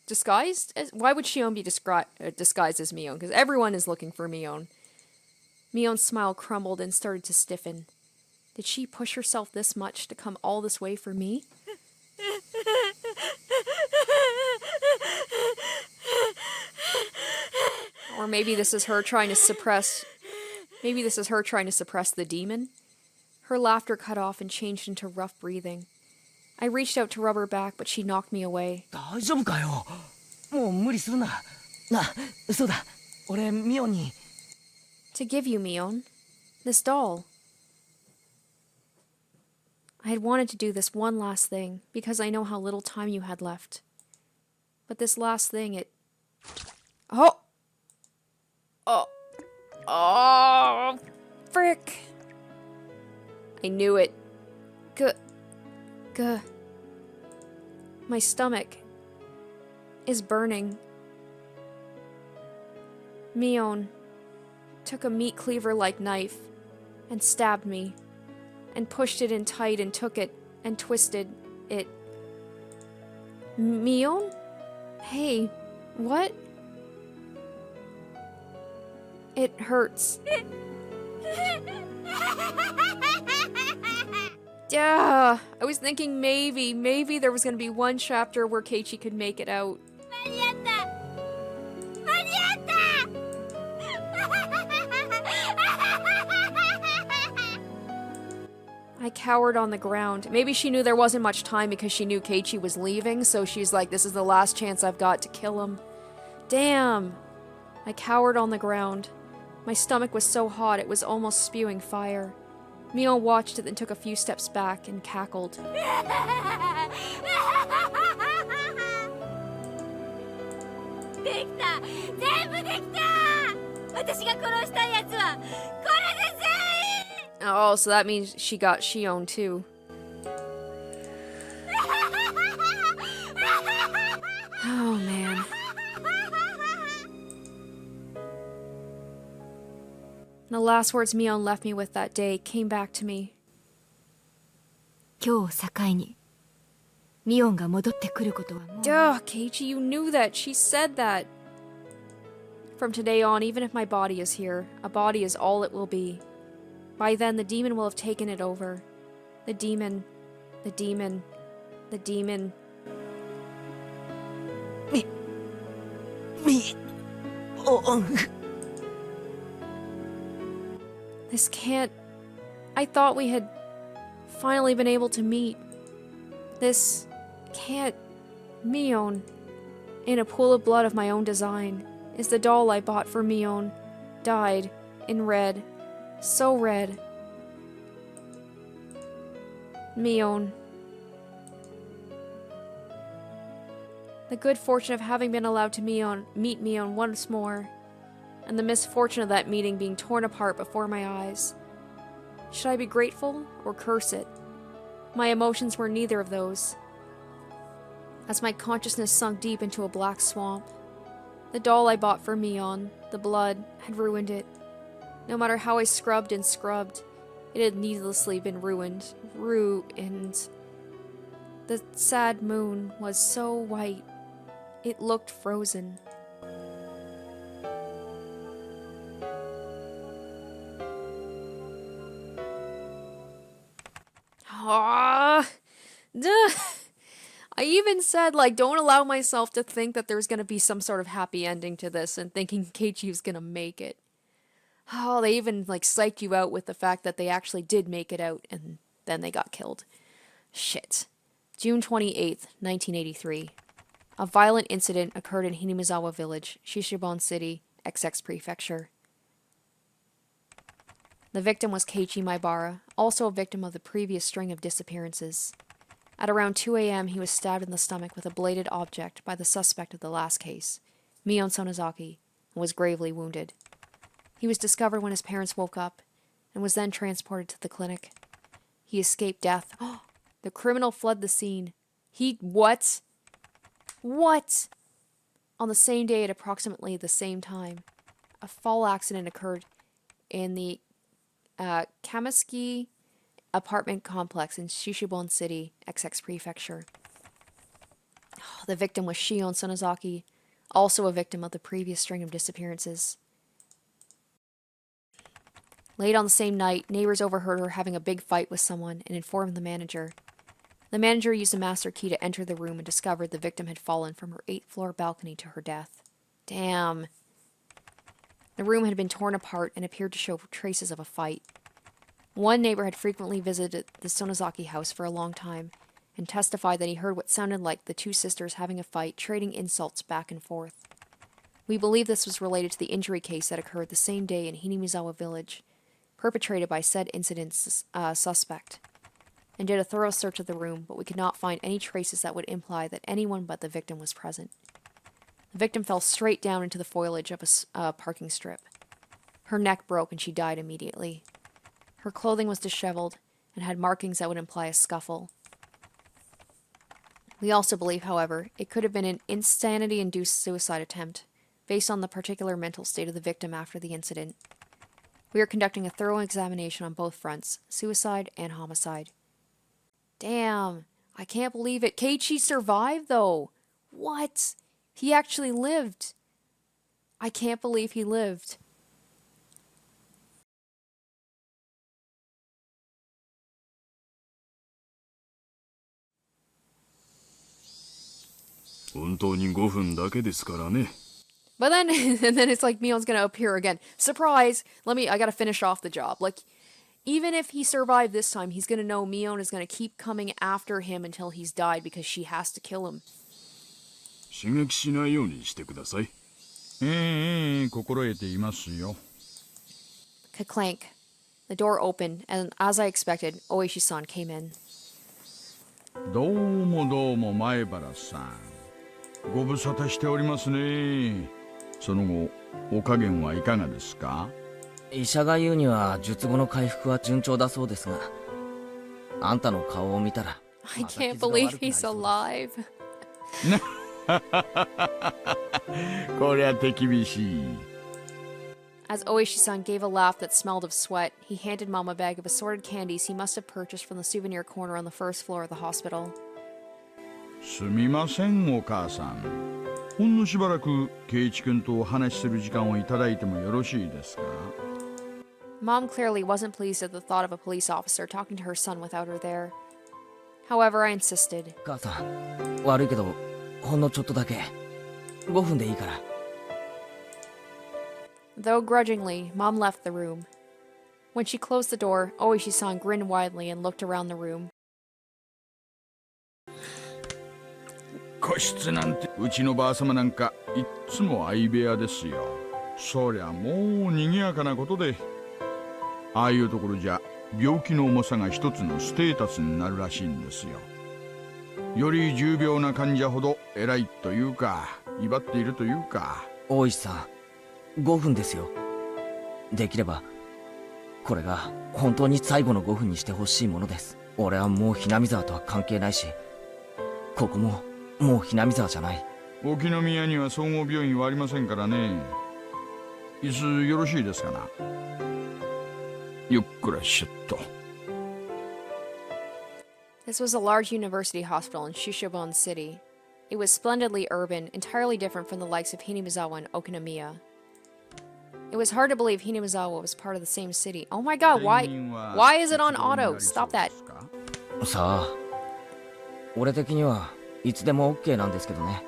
disguised? Why would Shion be disguised as Mion? Because everyone is looking for Mion. Mion's smile crumbled and started to stiffen. Did she push herself this much to come all this way for me? Or maybe this is her trying to suppress... Maybe this is her trying to suppress the demon? Her laughter cut off and changed into rough breathing. I reached out to rub her back, but she knocked me away. 大丈夫かよ。もう無理するな。な、そうだ。俺ミオに。To give you, Mion. This doll. I had wanted to do this one last thing, because I know how little time you had left. But this last thing, it... Oh! Oh! Oh! Frick! I knew it. My stomach is burning. Mion took a meat cleaver-like knife and stabbed me, and pushed it in tight and took it and twisted it. Mion? Hey, what? It hurts. Yeah, I was thinking maybe there was gonna be one chapter where Keiichi could make it out. I cowered on the ground. Maybe she knew there wasn't much time because she knew Keiichi was leaving, so she's like, this is the last chance I've got to kill him. Damn! I cowered on the ground. My stomach was so hot it was almost spewing fire. Mion watched it, then took a few steps back and cackled. Oh, so that means she got Shion too. Oh, man. The last words Mion left me with that day came back to me. 今日を境にミオンが戻ってくることはもう。 Duh, Keiichi, you knew that. She said that. From today on, even if my body is here, a body is all it will be. By then, the demon will have taken it over. The demon. This can't... I thought we had finally been able to meet. This can't... Mion, in a pool of blood of my own design, is the doll I bought for Mion, dyed in red, so red. Mion. The good fortune of having been allowed to meet Mion once more, and the misfortune of that meeting being torn apart before my eyes. Should I be grateful or curse it? My emotions were neither of those. As my consciousness sunk deep into a black swamp, the doll I bought for Mion, the blood, had ruined it. No matter how I scrubbed and scrubbed, it had needlessly been ruined. The sad moon was so white, it looked frozen. Ah, duh. I even said, like, don't allow myself to think that there's gonna be some sort of happy ending to this and thinking Keiichi was gonna make it. Oh, they even, like, psyched you out with the fact that they actually did make it out and then they got killed. Shit. June 28th, 1983. A violent incident occurred in Hinamizawa Village, Shishibon City, XX Prefecture. The victim was Keiichi Maibara, also a victim of the previous string of disappearances. At around 2 a.m., he was stabbed in the stomach with a bladed object by the suspect of the last case, Mion Sonozaki, and was gravely wounded. He was discovered when his parents woke up, and was then transported to the clinic. He escaped death. The criminal fled the scene. What? What? On the same day at approximately the same time, a fall accident occurred in the Kamiski apartment complex in Shishibon City, XX Prefecture. The victim was Shion Sonozaki, also a victim of the previous string of disappearances. Late on the same night, neighbors overheard her having a big fight with someone and informed the manager. The manager used a master key to enter the room and discovered the victim had fallen from her 8th-floor balcony to her death. Damn. The room had been torn apart and appeared to show traces of a fight. One neighbor had frequently visited the Sonozaki house for a long time and testified that he heard what sounded like the two sisters having a fight, trading insults back and forth. We believe this was related to the injury case that occurred the same day in Hinamizawa village, perpetrated by said incident's suspect, and did a thorough search of the room, but we could not find any traces that would imply that anyone but the victim was present. The victim fell straight down into the foliage of a parking strip. Her neck broke and she died immediately. Her clothing was disheveled and had markings that would imply a scuffle. We also believe, however, it could have been an insanity-induced suicide attempt, based on the particular mental state of the victim after the incident. We are conducting a thorough examination on both fronts, suicide and homicide. Damn, I can't believe it. Keiichi survived, though. What? He actually lived. I can't believe he lived. But then, and then it's like Mion's gonna appear again. Surprise! I gotta finish off the job. Like, even if he survived this time, he's gonna know Mion is gonna keep coming after him until he's died because she has to kill him. Ka-clank. The door opened, and as I expected, Oishi-san came in. どうも前原さん。ご無沙汰しておりますね。その後、お加減はいかがですか？医者が言うには術後の回復は順調だそうですが、あんたの顔を見たら。I can't believe he's alive. こりゃ手厳しい。As Oishi-san gave a laugh that smelled of sweat, he handed Mom a bag of assorted candies he must have purchased from the souvenir corner on the first floor of the hospital. すみません、お母さん。ほんのしばらく圭一君とお話しする時間をいただいてもよろしいですか？ Mom clearly wasn't pleased at the thought of a police officer talking to her son without her there. However, I insisted. 母さん、悪いけど、ほんのちょっとだけ。5分でいいから。Though grudgingly, Mom left the room. When she closed the door, Oishi-san grinned widely and looked around the room. 個室なんて、うちのばあさまなんかいっつも相部屋ですよ。そりゃもう賑やかなことで、ああいうところじゃ病気の重さが一つのステータスになるらしいんですよ。より重病な患者ほど偉いというか、威張っているというか。大石さん、5分ですよ。できればこれが本当に最後の5分にしてほしいものです。俺はもうひなみ沢とは関係ないし、ここももうひなみ沢じゃない。沖宮には総合病院はありませんからね。椅子よろしいですかな。ゆっくらしゅっと。This was a large university hospital in Shishibon City. It was splendidly urban, entirely different from the likes of Hinamizawa and Okinomiya. It was hard to believe Hinamizawa was part of the same city. Oh my god, why is it on auto? Stop that. さあ、俺的にはいつでも OK なんですけどね。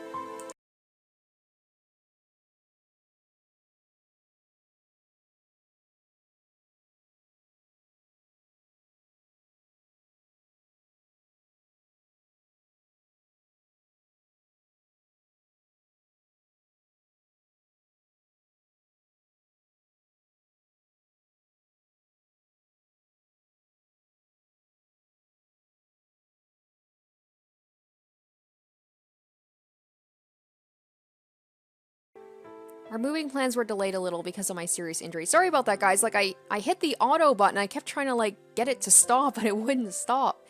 Our moving plans were delayed a little because of my serious injury. Sorry about that, guys. Like, I hit the auto button. I kept trying to, like, get it to stop, but it wouldn't stop.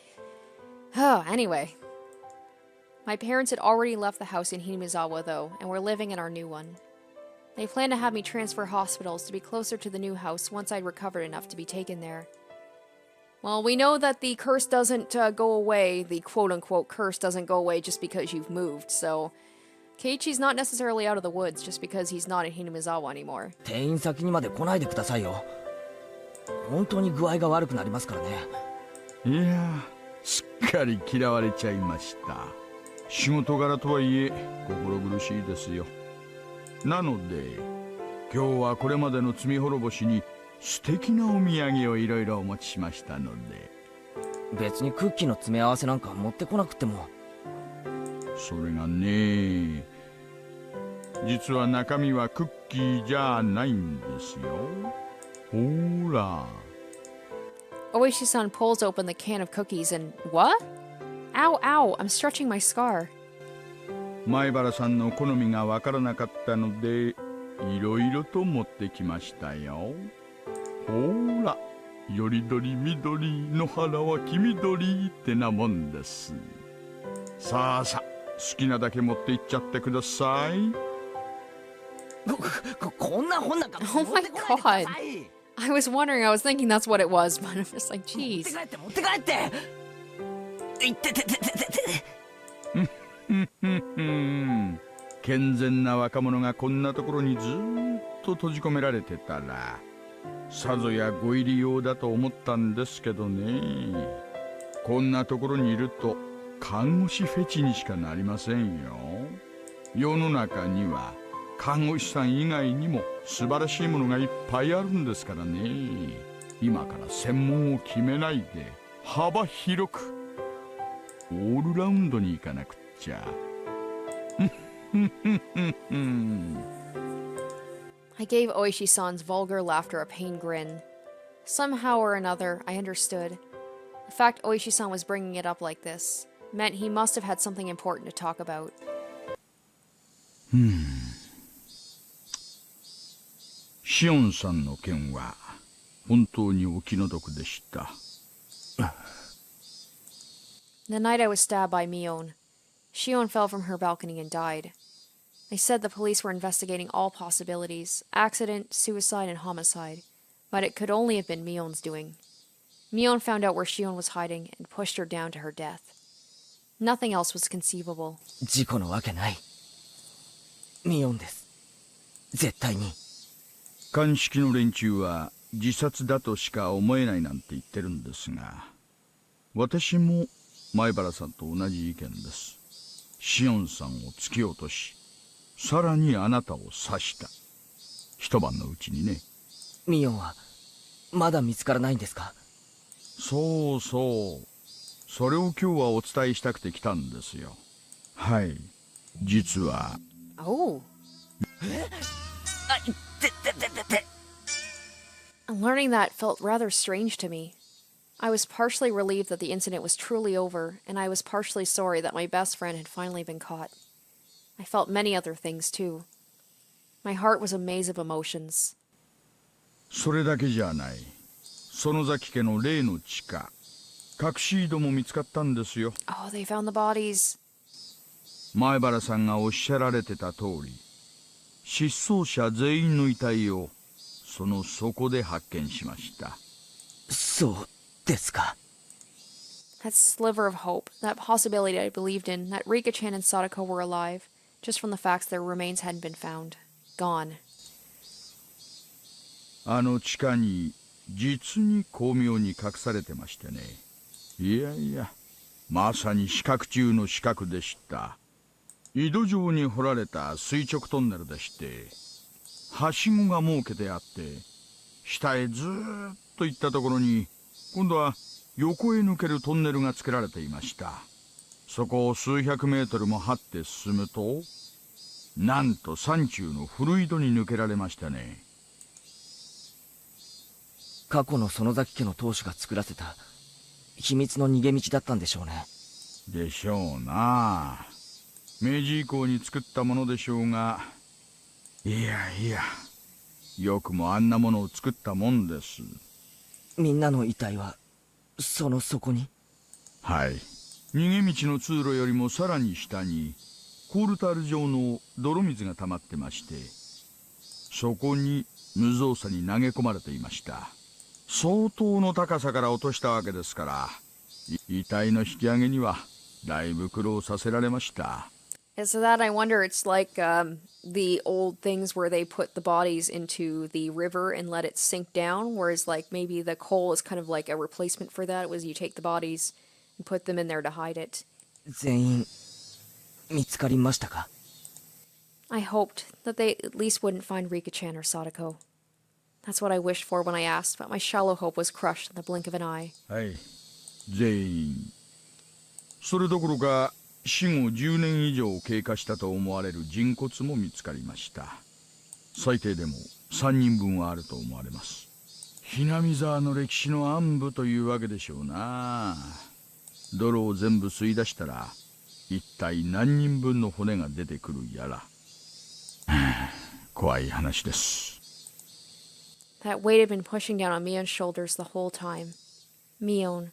Anyway. My parents had already left the house in Hinamizawa, though, and were living in our new one. They planned to have me transfer hospitals to be closer to the new house once I'd recovered enough to be taken there. Well, we know that the curse doesn't go away, the quote-unquote curse doesn't go away just because you've moved, so Keiichi's not necessarily out of the woods just because he's not in Hinamizawa anymore. 転院先にまで来ないでくださいよ。本当に具合が悪くなりますからね。いや、すっかり嫌われちゃいました。仕事柄とはいえ心苦しいですよ。なので今日はこれまでの罪滅ぼしに素敵なお土産をいろいろお持ちしましたので。別にクッキーの詰め合わせなんか持ってこなくても。それがね、実は中身はクッキーじゃないんですよ。ほら。Oishi-san pulls open the can of cookies and what? Ow, ow, I'm stretching my scar. 前原さんの好みがわからなかったのでいろいろと持ってきましたよ。ほら、よりどりみどりの腹は黄緑ってなもんです。さあさあ、好きなだけ持っていっちゃってください。こんな本なんか持 Oh っ my てこないでください。I was wondering, I was thinking that's what it was, but I'm just like, 持って jeez. 帰って持って帰って。いってててててて。健全な若者がこんなところにずーっと閉じ込められてたらさぞやご入り用だと思ったんですけどね。こんなところにいると看護師フェチにしかなりませんよ。世の中には看護師さん以外にも素晴らしいものがいっぱいあるんですからね。今から専門を決めないで幅広くオールラウンドに行かなくっちゃ。I gave Oishi-san's vulgar laughter a pained grin. Somehow or another, I understood. The fact Oishi-san was bringing it up like this meant he must have had something important to talk about. シオンさんの件は本当にお気の毒でした。The night I was stabbed by Mion, Shion fell from her balcony and died. They said the police were investigating all possibilities, accident, suicide, and homicide, but it could only have been Mion's doing. Mion found out where Shion was hiding and pushed her down to her death. Nothing else was conceivable. 事故のわけない。ミオンです。絶対に。鑑識の連中は自殺だとしか思えないなんて言ってるんですが、私も前原さんと同じ意見です。シオンさんを突き落とし、さらにあなたを刺した。一晩のうちにね。ミオンはまだ見つからないんですか？そうそう。それを今日はお伝えしたくて来たんですよ。はい。実は。Oh. あ、ててててて。Learning that felt rather strange to me. I was partially relieved that the incident was truly over, and I was partially sorry that my best friend had finally been caught. I felt many other things, too. My heart was a maze of emotions. それだけじゃない。園崎家の例の地下、隠し井戸も見つかったんですよ。Oh, they found the bodies. 前原さんがおっしゃられてた通り、失踪者全員の遺体をその底で発見しました。そうですか。 That sliver of hope, that possibility I believed in, that Rika-chan and Sadako were alive, just from the facts their remains hadn't been found. Gone. あの地下に実に巧妙に隠されてましてね。いやいや、まさに死角中の死角でした。井戸状に掘られた垂直トンネルでして、はしごが設けてあって、下へずーっと行ったところに、今度は横へ抜けるトンネルが作られていました。そこを数百メートルも張って進むと、なんと山中の古井戸に抜けられましたね。過去の園崎家の当主が作らせた秘密の逃げ道だったんでしょうね。でしょうな。明治以降に作ったものでしょうが、いやいや、よくもあんなものを作ったもんです。みんなの遺体はその底に？はい、逃げ道の通路よりもさらに下にコールタール状の泥水が溜まってまして、そこに無造作に投げ込まれていました。相当の高さから落としたわけですから、遺体の引き上げにはだいぶ苦労させられました。So that I wonder it's like the old things where they put the bodies into the river and let it sink down, whereas like maybe the coal is kind of like a replacement for that. It was you take the bodies and put them in there to hide it. 全員見つかりましたか？ I hoped that they at least wouldn't find Rika-chan or Sadako. That's what I wished for when I asked, but my shallow hope was crushed in the blink of an eye. はい、全員。それどころか死後10年以上経過したと思われる人骨も見つかりました。最低でも3人分はあると思われます。ひなみ沢の歴史の暗部というわけでしょうな。泥を全部吸い出したら一体何人分の骨が出てくるやら。怖い話です。That weight had been pushing down on Mion's shoulders the whole time. Mion.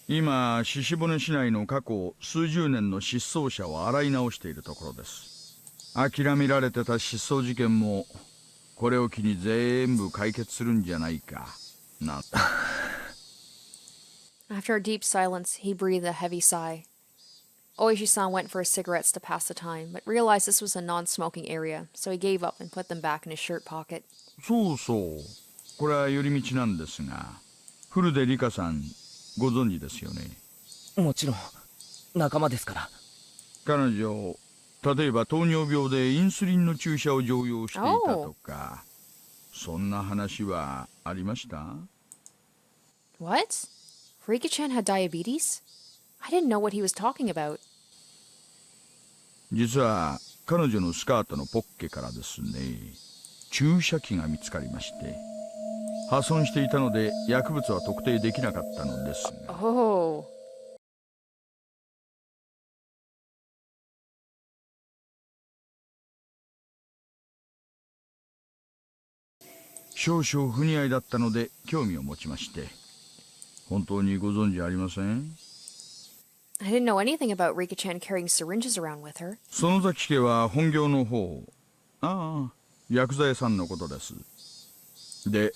今、鹿骨市内の過去数十年の失踪者を洗い直しているところです。諦められてた失踪事件もこれを機に全部解決するんじゃないかな。After a deep silence, he breathed a heavy sigh. Oishi-san went for his cigarettes to pass the time, but realized this was a non-smoking area, so he gave up and put them back in his shirt pocket. そうそう。これは寄り道なんですが、古出里香さんご存知ですよね。もちろん仲間ですから。彼女、例えば糖尿病でインスリンの注射を常用していたとか、そんな話はありました？ What? Rika-chan had diabetes? I didn't know what he was talking about. 実は彼女のスカートのポッケからですね、注射器が見つかりまして、破損していたので薬物は特定できなかったのですが。Oh. 少々不似合いだったので興味を持ちまして。本当にご存知ありません？ I didn't know anything about Rika-chan carrying syringes around with her. 園崎家は本業の方、薬剤屋さんのことです。で、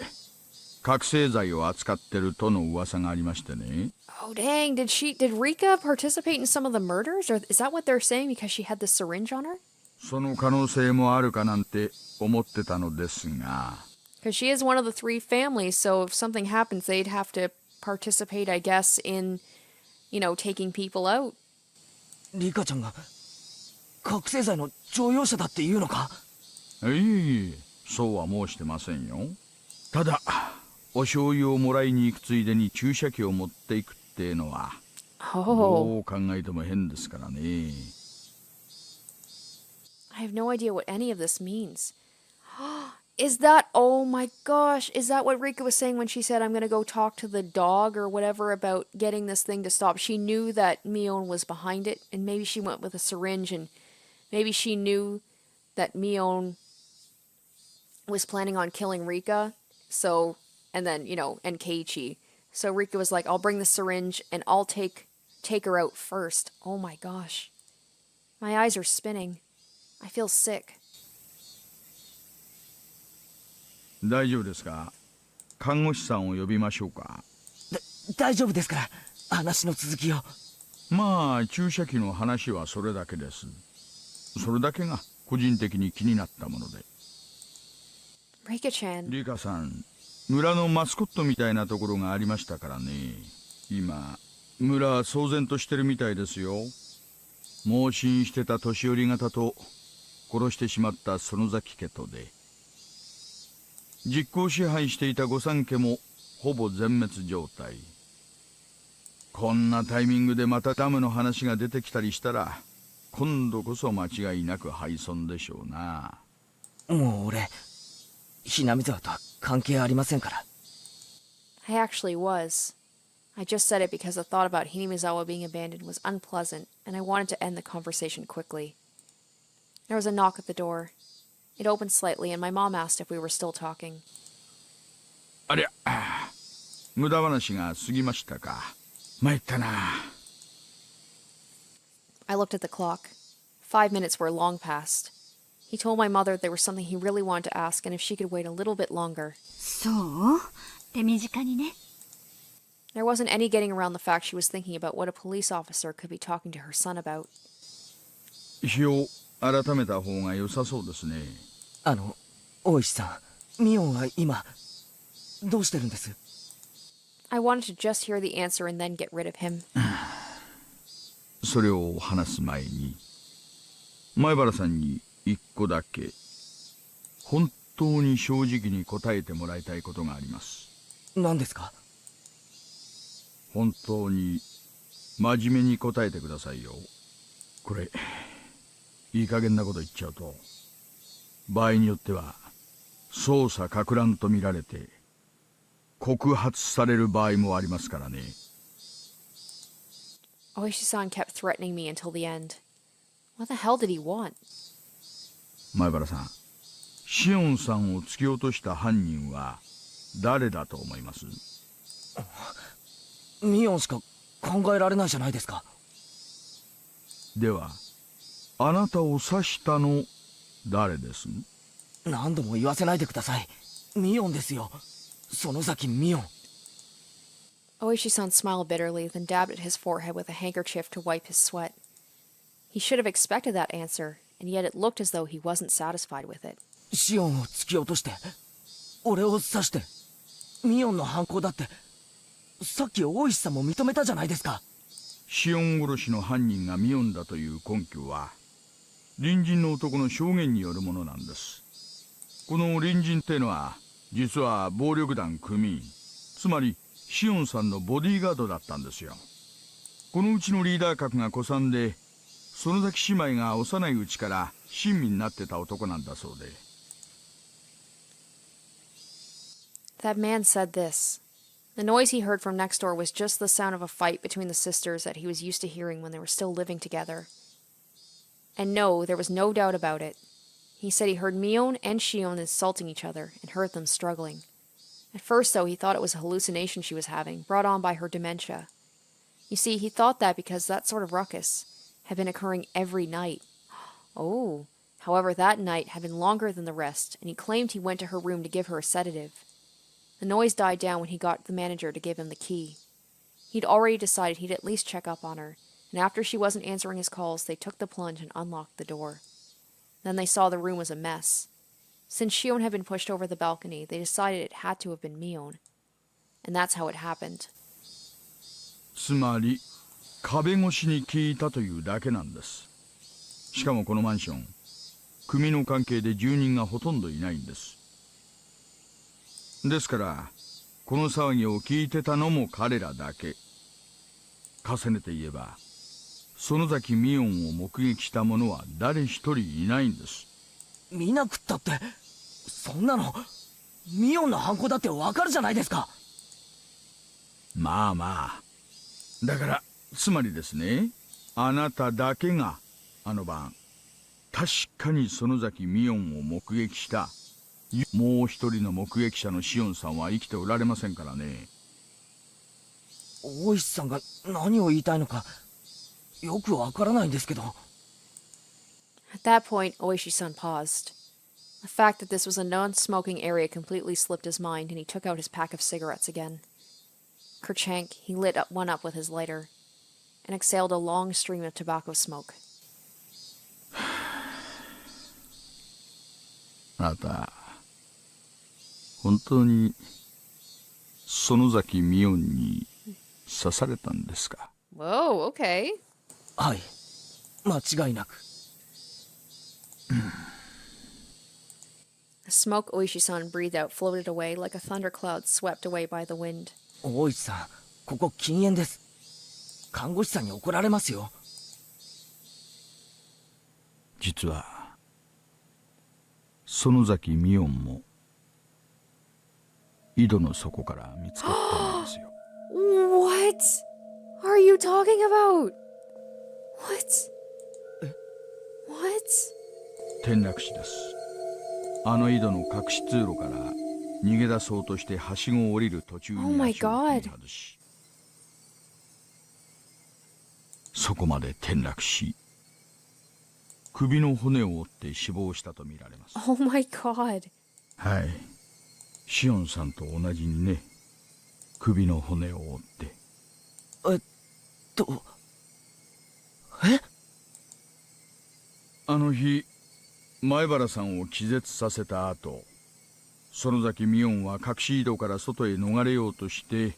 覚醒剤を扱ってるとの噂がありましてね。Oh dang, did Rika participate in some of the murders? Or is that what they're saying because she had the syringe on her? その可能性もあるかなんて思ってたのですが。Because she is one of the three families, so if something happens, they'd have to participate, I guess, in, taking people out. リカちゃんが覚醒剤の常用者だっていうのか？いえ、そうは申してませんよ。ただ、お醤油をもらいに行くついでに注射器を持っていくってのは、どう考えても変ですからね。I have no idea what any of this means. Oh my gosh, is that what Rika was saying when she said, I'm going to go talk to the dog or whatever about getting this thing to stop? She knew that Mion was behind it, and maybe she went with a syringe, and maybe she knew that Mion was planning on killing Rika, and then, and Keiichi. So Rika was like, I'll bring the syringe, and I'll take her out first. Oh my gosh. My eyes are spinning. I feel sick. 大丈夫ですか？看護師さんを呼びましょうか？大丈夫ですから、話の続きを。まあ、注射器の話はそれだけです。それだけが個人的に気になったもので。Rika-chan. リカさん、村のマスコットみたいなところがありましたからね。今、村は騒然としてるみたいですよ。盲信してた年寄り方と、殺してしまった園崎家とで。実効支配していた御三家もほぼ全滅状態。こんなタイミングでまたダムの話が出てきたりしたら、今度こそ間違いなく敗損でしょうな。もう俺、ひなみ沢とは関係ありませんから。I actually was. I just said it because the thought about Hinamizawa being abandoned was unpleasant, and I wanted to end the conversation quickly. There was a knock at the door. It opened slightly, and my mom asked if we were still talking. ありゃ、無駄話が過ぎましたか。参ったな。 I looked at the clock. 5 minutes were long past. He told my mother there was something he really wanted to ask and if she could wait a little bit longer. そう手短にね。 There wasn't any getting around the fact she was thinking about what a police officer could be talking to her son about. 日を改めた方が良さそうですね。大石さん、ミオンは今どうしてるんです？ I wanted to just hear the answer and then get rid of him. それを話す前に、前原さんに一個だけ本当に正直に答えてもらいたいことがあります。何ですか？本当に真面目に答えてくださいよ。これいい加減なこと言っちゃうと場合によっては捜査か乱と見られて告発される場合もありますからね。 Oishi-san kept threatening me until the end. What the hell did he want? 前原さん、シオンさんを突き落とした犯人は誰だと思います？ミオンしか考えられないじゃないですか。ではあなたを刺したの誰です？何度も言わせないでください。ミオンですよ。園崎ミオン。 Oishi-san smiled bitterly, then dabbed at his forehead with a handkerchief to wipe his sweat. He should have expected that answer, and yet it looked as though he wasn't satisfied with it. シオンを突き落として俺を刺してミオンの犯行だってさっき大石さんも認めたじゃないですか。シオン殺しの犯人がミオンだという根拠は隣人の男の証言によるものなんです。この隣人ってのは実は暴力団組員、つまりシオンさんのボディーガードだったんですよ。このうちのリーダー格が古参で、園崎姉妹が幼いうちから親身になってた男なんだそうで。 That man said this. The noise he heard from next door was just the sound of a fight between the sisters that he was used to hearing when they were still living together. And no, there was no doubt about it. He said he heard Mion and Shion insulting each other and heard them struggling. At first, though, he thought it was a hallucination she was having, brought on by her dementia. You see, he thought that because that sort of ruckus had been occurring every night. Oh, however, that night had been longer than the rest, and he claimed he went to her room to give her a sedative. The noise died down when he got the manager to give him the key. He'd already decided he'd at least check up on her, and after she wasn't answering his calls, they took the plunge and unlocked the door. Then they saw the room was a mess. Since Shion had been pushed over the balcony, they decided it had to have been Mion. And that's how it happened. つまり壁越しに聞いたというだけなんです。しかもこのマンション、組の関係で住人がほとんどいないんです。ですからこの騒ぎを聞いてたのも彼らだけ。重ねて言えば園崎ミオンを目撃した者は誰一人いないんです。見なくったってそんなのミオンの犯行だってわかるじゃないですか。まあまあ、だからつまりですね、あなただけがあの晩確かに園崎ミオンを目撃した。もう一人の目撃者のシオンさんは生きておられませんからね。大石さんが何を言いたいのかよくわからないんですけど。 At that point, Oishi-san paused. The fact that this was a non-smoking area completely slipped his mind, and he took out his pack of cigarettes again. Kerchank, he lit one up with his lighter, and exhaled a long stream of tobacco smoke. あなた本当に園崎ミオンに刺されたんですか？ Whoa, okay. はい、間違いなく。The smoke Oishi-san breathed out floated away like a thundercloud swept away by the wind. 大石さん、ここ禁煙です。看護師さんに怒られますよ。実は園崎ミオンも井戸の底から見つかったんですよ。What are you talking about? What? What? 転落死です。あの井戸の隠し通路から逃げ出そうとしてはしごを降りる途中に Oh my 足を踏み外し、そこまで転落し、首の骨を折って死亡したとみられます。Oh my god. はい、シオンさんと同じにね、首の骨を折って。え？あの日、前原さんを気絶させた後、園崎美音は隠し井戸から外へ逃れようとして。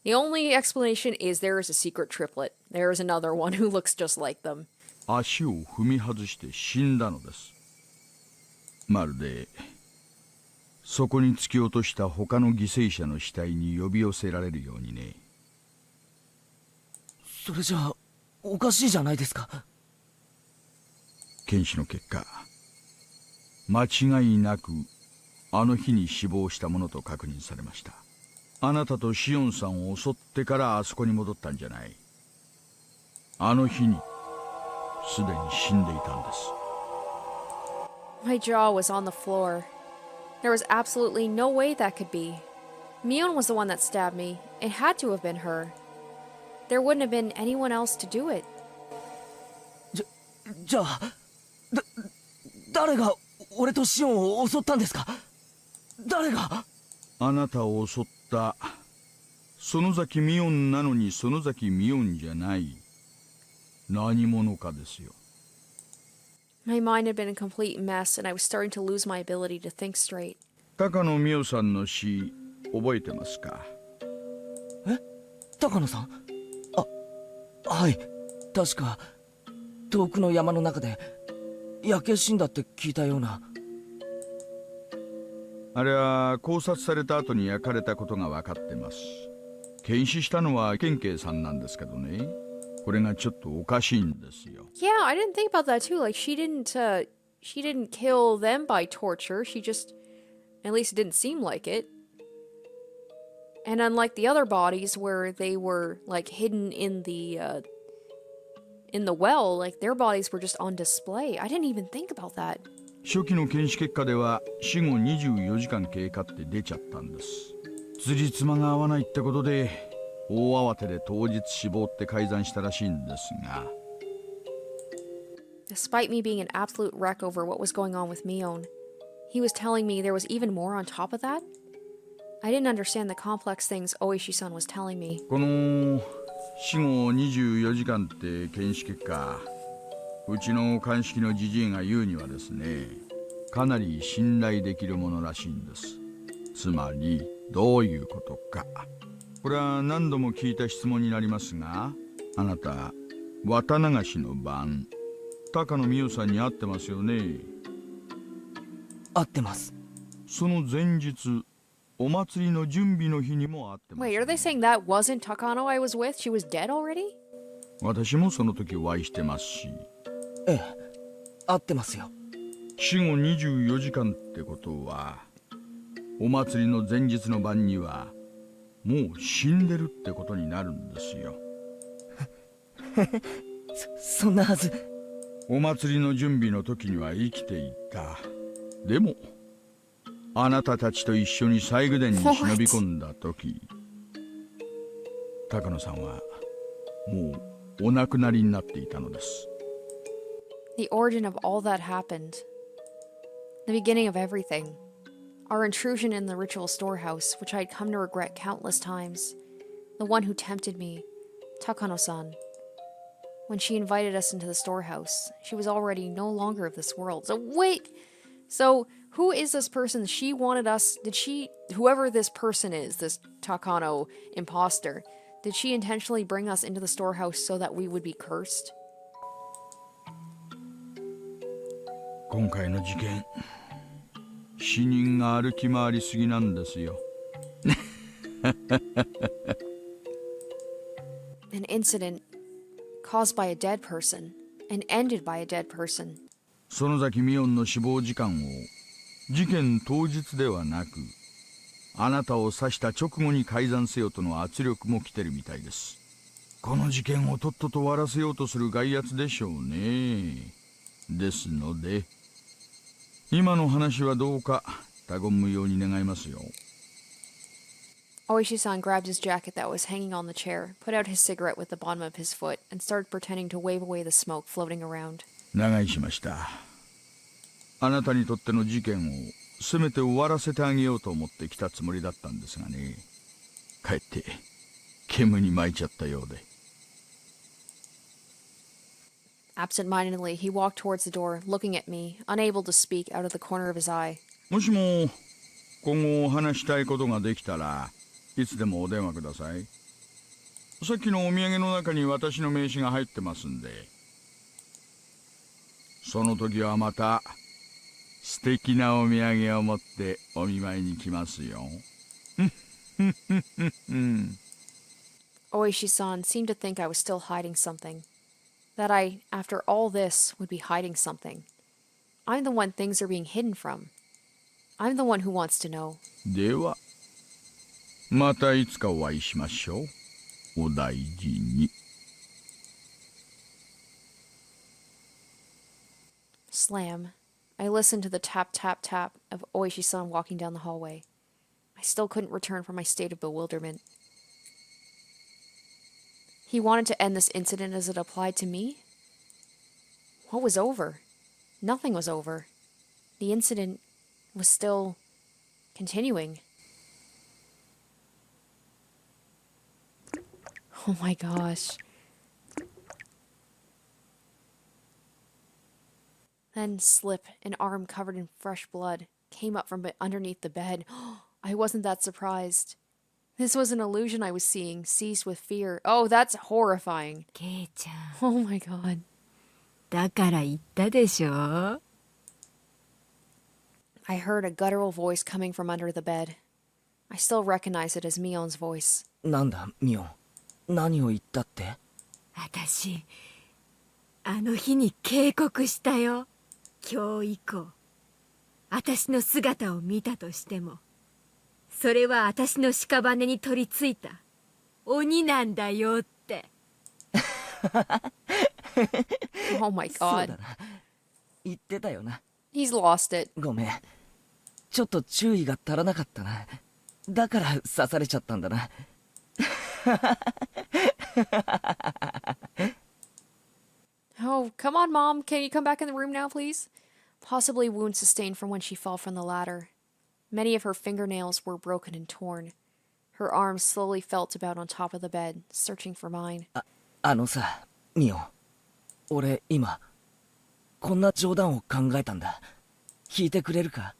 The only explanation is there is a secret triplet. There is another one who looks just like them. 足を踏み外して死んだのです。まるでそこに突き落とした他の犠牲者の死体に呼び寄せられるようにね。それじゃあおかしいじゃないですか。検視の結果、間違いなくあの日に死亡したものと確認されました。あなたとシオンさんを襲ってからあそこに戻ったんじゃない。あの日にすでに死んでいたんです。 My jaw was on the floor. There was absolutely no way that could be. Mion was the one that stabbed me. It had to have been her. There wouldn't have been anyone else to do it. じゃあ誰が俺とシオンを襲ったんですか？誰が？あなたを襲った園崎美音なのに園崎美音じゃない何者かですよ。 My mind had been a complete mess, and I was starting to lose my ability to think straight. 高野美音さんの死覚えてますか？え？高野さん？はい、確か遠くの山の中で焼け死んだって聞いたような。あれは考察された後に焼かれたことが分かってます。検視したのは県警さんなんですけどね、これがちょっとおかしいんですよ。 Yeah, I didn't think about that too. Like she didn't kill them by torture. She just, at least it didn't seem like it. And unlike the other bodies where they were like hidden in the well, like their bodies were just on display. I didn't even think about that. 初期の検視結果では死後24時間経過って出ちゃったんです。辻褄が合わないってことで大慌てで当日死亡って改ざんしたらしいんですが。 Despite me being an absolute wreck over what was going on with Mion, he was telling me there was even more on top of that? I didn't understand the complex things Oishi-san was telling me. この死後24時間って検視結果、うちの鑑識のじじいが言うにはですね、かなり信頼できるものらしいんです。つまりどういうことか。これは何度も聞いた質問になりますが、あなた綿流しの晩高野美音さんに会ってますよね？会ってます。その前日、お祭りの準備の日にも会ってます。 Wait, are they saying that wasn't Takano I was with? She was dead already? 私もその時お会いしてますし。ええ、会ってますよ。死後24時間ってことは、お祭りの前日の晩にはもう死んでるってことになるんですよ。そんなはず。お祭りの準備の時には生きていた。でもあなたたちと一緒に西宮殿に忍び込んだ時、高野さんはもうお亡くなりになっていたのです。 The origin of all that happened. The beginning of everything. Our intrusion in the ritual storehouse, which I had come to regret countless times. The one who tempted me, Takano-san. When she invited us into the storehouse, she was already no longer of this world. So wait! So who is this person? She wanted us... Whoever this person is, this Takano imposter, did she intentionally bring us into the storehouse so that we would be cursed? 今回の事件、死人が歩き回りすぎなんですよ。An incident caused by a dead person and ended by a dead person. 園崎美音の死亡時間を事件当日ではなく、あなたを刺した直後に改ざんせよとの圧力も来てるみたいです。この事件をとっとと終わらせようとする外圧でしょうね。ですので、今の話はどうか他言無用に願いますよ。Oishi-san grabbed his jacket that was hanging on the chair, put out his cigarette with the bottom of his foot, and started pretending to wave away the smoke floating around. 長居しました。あなたにとっての事件をせめて終わらせてあげようと思って来たつもりだったんですがね。かえって煙に巻いちゃったようで。Absent-mindedly, he walked towards the door, looking at me, unable to speak out of the corner of his eye. もしも今後お話したいことができたらいつでもお電話ください。さっきのお土産の中に私の名刺が入ってますんで。その時はまた素敵なお土産を持ってお見舞いに来ますよ。Oishi-san seemed to think I was still hiding something. That I, after all this, would be hiding something. I'm the one things are being hidden from. I'm the one who wants to know. では、またいつかお会いしましょう。お大事に。Slam. I listened to the tap, tap, tap of Oishi-san walking down the hallway. I still couldn't return from my state of bewilderment. He wanted to end this incident as it applied to me? What was over? Nothing was over. The incident was still continuing. Oh my gosh. Then slip, an arm covered in fresh blood, came up from underneath the bed. I wasn't that surprised. This was an illusion I was seeing, seized with fear. Oh, that's horrifying. ケイちゃん Oh my god. だから言ったでしょ I heard a guttural voice coming from under the bed. I still recognize it as Mion's voice. なんだミオン、何を言ったって？私あの日に警告したよ。今日以降私の姿を見たとしてもそれは私の屍に取り付いた鬼なんだよって。Oh my そう god. だな、言ってたよな。 He's lost it. ごめん、ちょっと注意が足らなかったな。だから刺されちゃったんだな。Oh, come on, Mom. Can you come back in the room now, please? Possibly wounds sustained from when she fell from the ladder. Many of her fingernails were broken and torn. Her arms slowly felt about on top of the bed, searching for mine. あのさ、ミオン、俺今こんな冗談を考えたんだ。聞いてくれるか？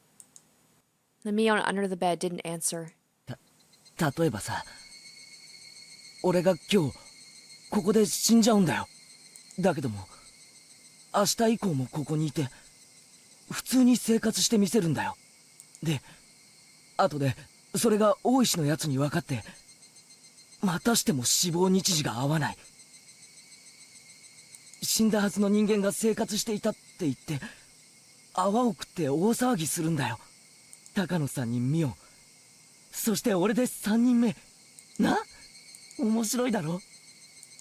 The Mion under the bed didn't answer. 例えばさ、俺が今日ここで死んじゃうんだよ。だけども明日以降もここにいて普通に生活してみせるんだよ。で後でそれが大石のやつに分かってまたしても死亡日時が合わない。死んだはずの人間が生活していたって言って泡を食って大騒ぎするんだよ。高野さんにミオン、そして俺で3人目な。面白いだろ？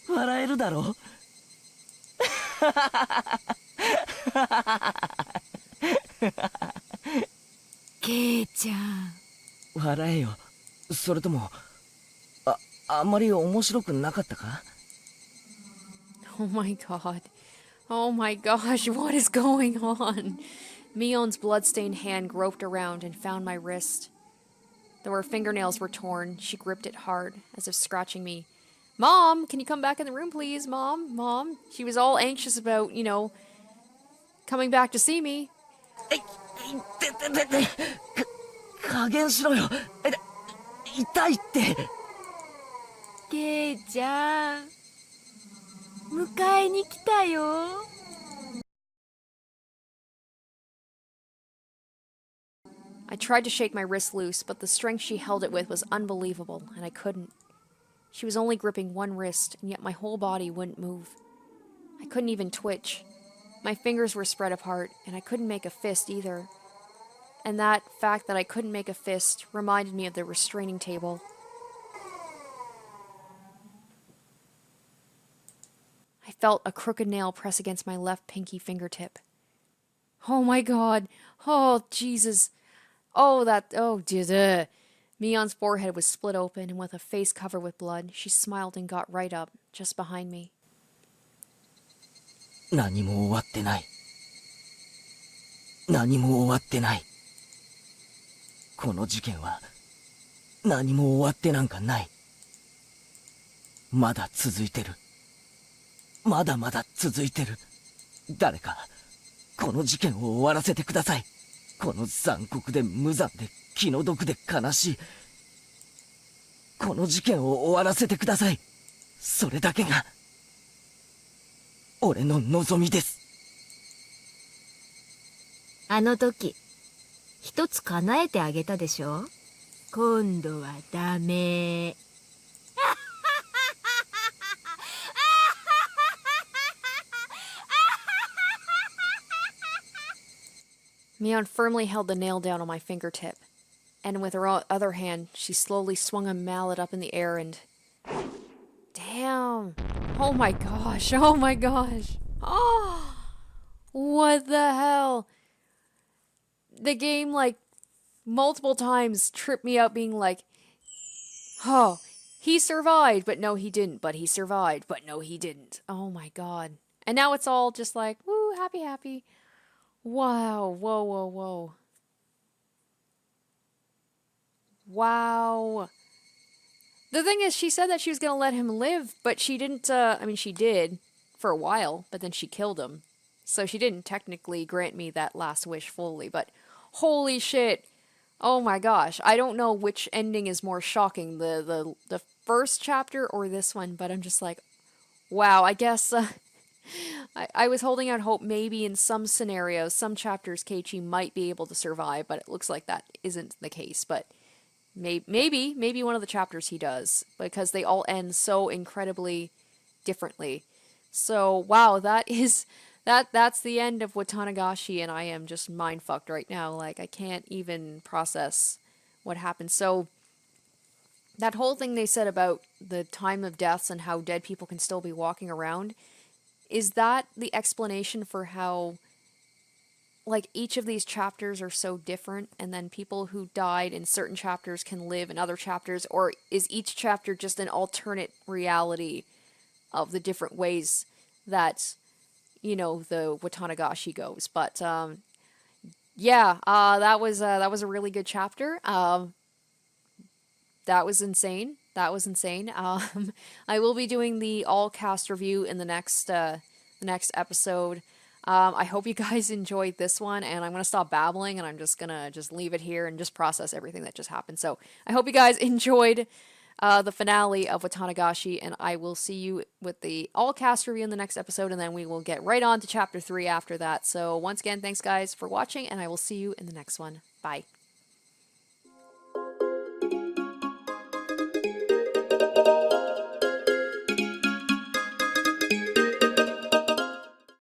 笑えるだろ？ケイちゃん笑えよ。それともあんまり面白くなかったか？ Oh my god. Oh my gosh, what is going on? Mion's blood-stained hand groped around and found my wrist. Though her fingernails were torn, she gripped it hard, as if scratching me. Mom, can you come back in the room, please? Mom, Mom. She was all anxious about, coming back to see me. 加減しろよ。痛いって。ケイちゃん迎えに来たよ。I tried to shake my wrist loose, but the strength she held it with was unbelievable, and I couldn't. She was only gripping one wrist, and yet my whole body wouldn't move. I couldn't even twitch. My fingers were spread apart, and I couldn't make a fist either. And that fact that I couldn't make a fist reminded me of the restraining table. I felt a crooked nail press against my left pinky fingertip. Oh my god. Oh, Jesus. Oh, Jesus. Mion's forehead was split open, and with a face covered with blood, she smiled and got right up, just behind me. 何も終わってない。何も終わってない。この事件は何も終わってなんかない。まだ続いてる。まだまだ続いてる。誰かこの事件を終わらせてください。この残酷で無残で気の毒で悲しいこの事件を終わらせてください。それだけが俺の望みです。あの時一つ叶えてあげたでしょ。今度はダメ。Mion firmly held the nail down on my fingertip, and with her other hand, she slowly swung a mallet up in the air and... Damn! Oh my gosh! Oh my gosh! Oh! What the hell? The game, like, multiple times tripped me out being like, oh, he survived, but no he didn't, but he survived, but no he didn't. Oh my god. And now it's all just like, woo, happy, happy. Wow, whoa, whoa, whoa. Wow. The thing is, she said that she was going to let him live, but she didn't, I mean, she did for a while, but then she killed him. So she didn't technically grant me that last wish fully, but holy shit. Oh my gosh. I don't know which ending is more shocking, the first chapter or this one, but I'm just like, wow, I guess, I was holding out hope maybe in some scenarios, some chapters Keiichi might be able to survive, but it looks like that isn't the case. But maybe one of the chapters he does, because they all end so incredibly differently. So wow, that's the end of Watanagashi, and I am just mind fucked right now. Like I can't even process what happened. So that whole thing they said about the time of deaths and how dead people can still be walking around. Is that the explanation for how, like, each of these chapters are so different, and then people who died in certain chapters can live in other chapters, or is each chapter just an alternate reality of the different ways that, you know, the Watanagashi goes? But, yeah, that was a really good chapter. That was insane. That was insane. I will be doing the all cast review in the next episode. I hope you guys enjoyed this one, and I'm gonna stop babbling, and I'm just gonna leave it here and just process everything that just happened. So I hope you guys enjoyed the finale of Watanagashi, and I will see you with the all cast review in the next episode, and then we will get right on to chapter 3 after that. So once again, thanks guys for watching, and I will see you in the next one. Bye.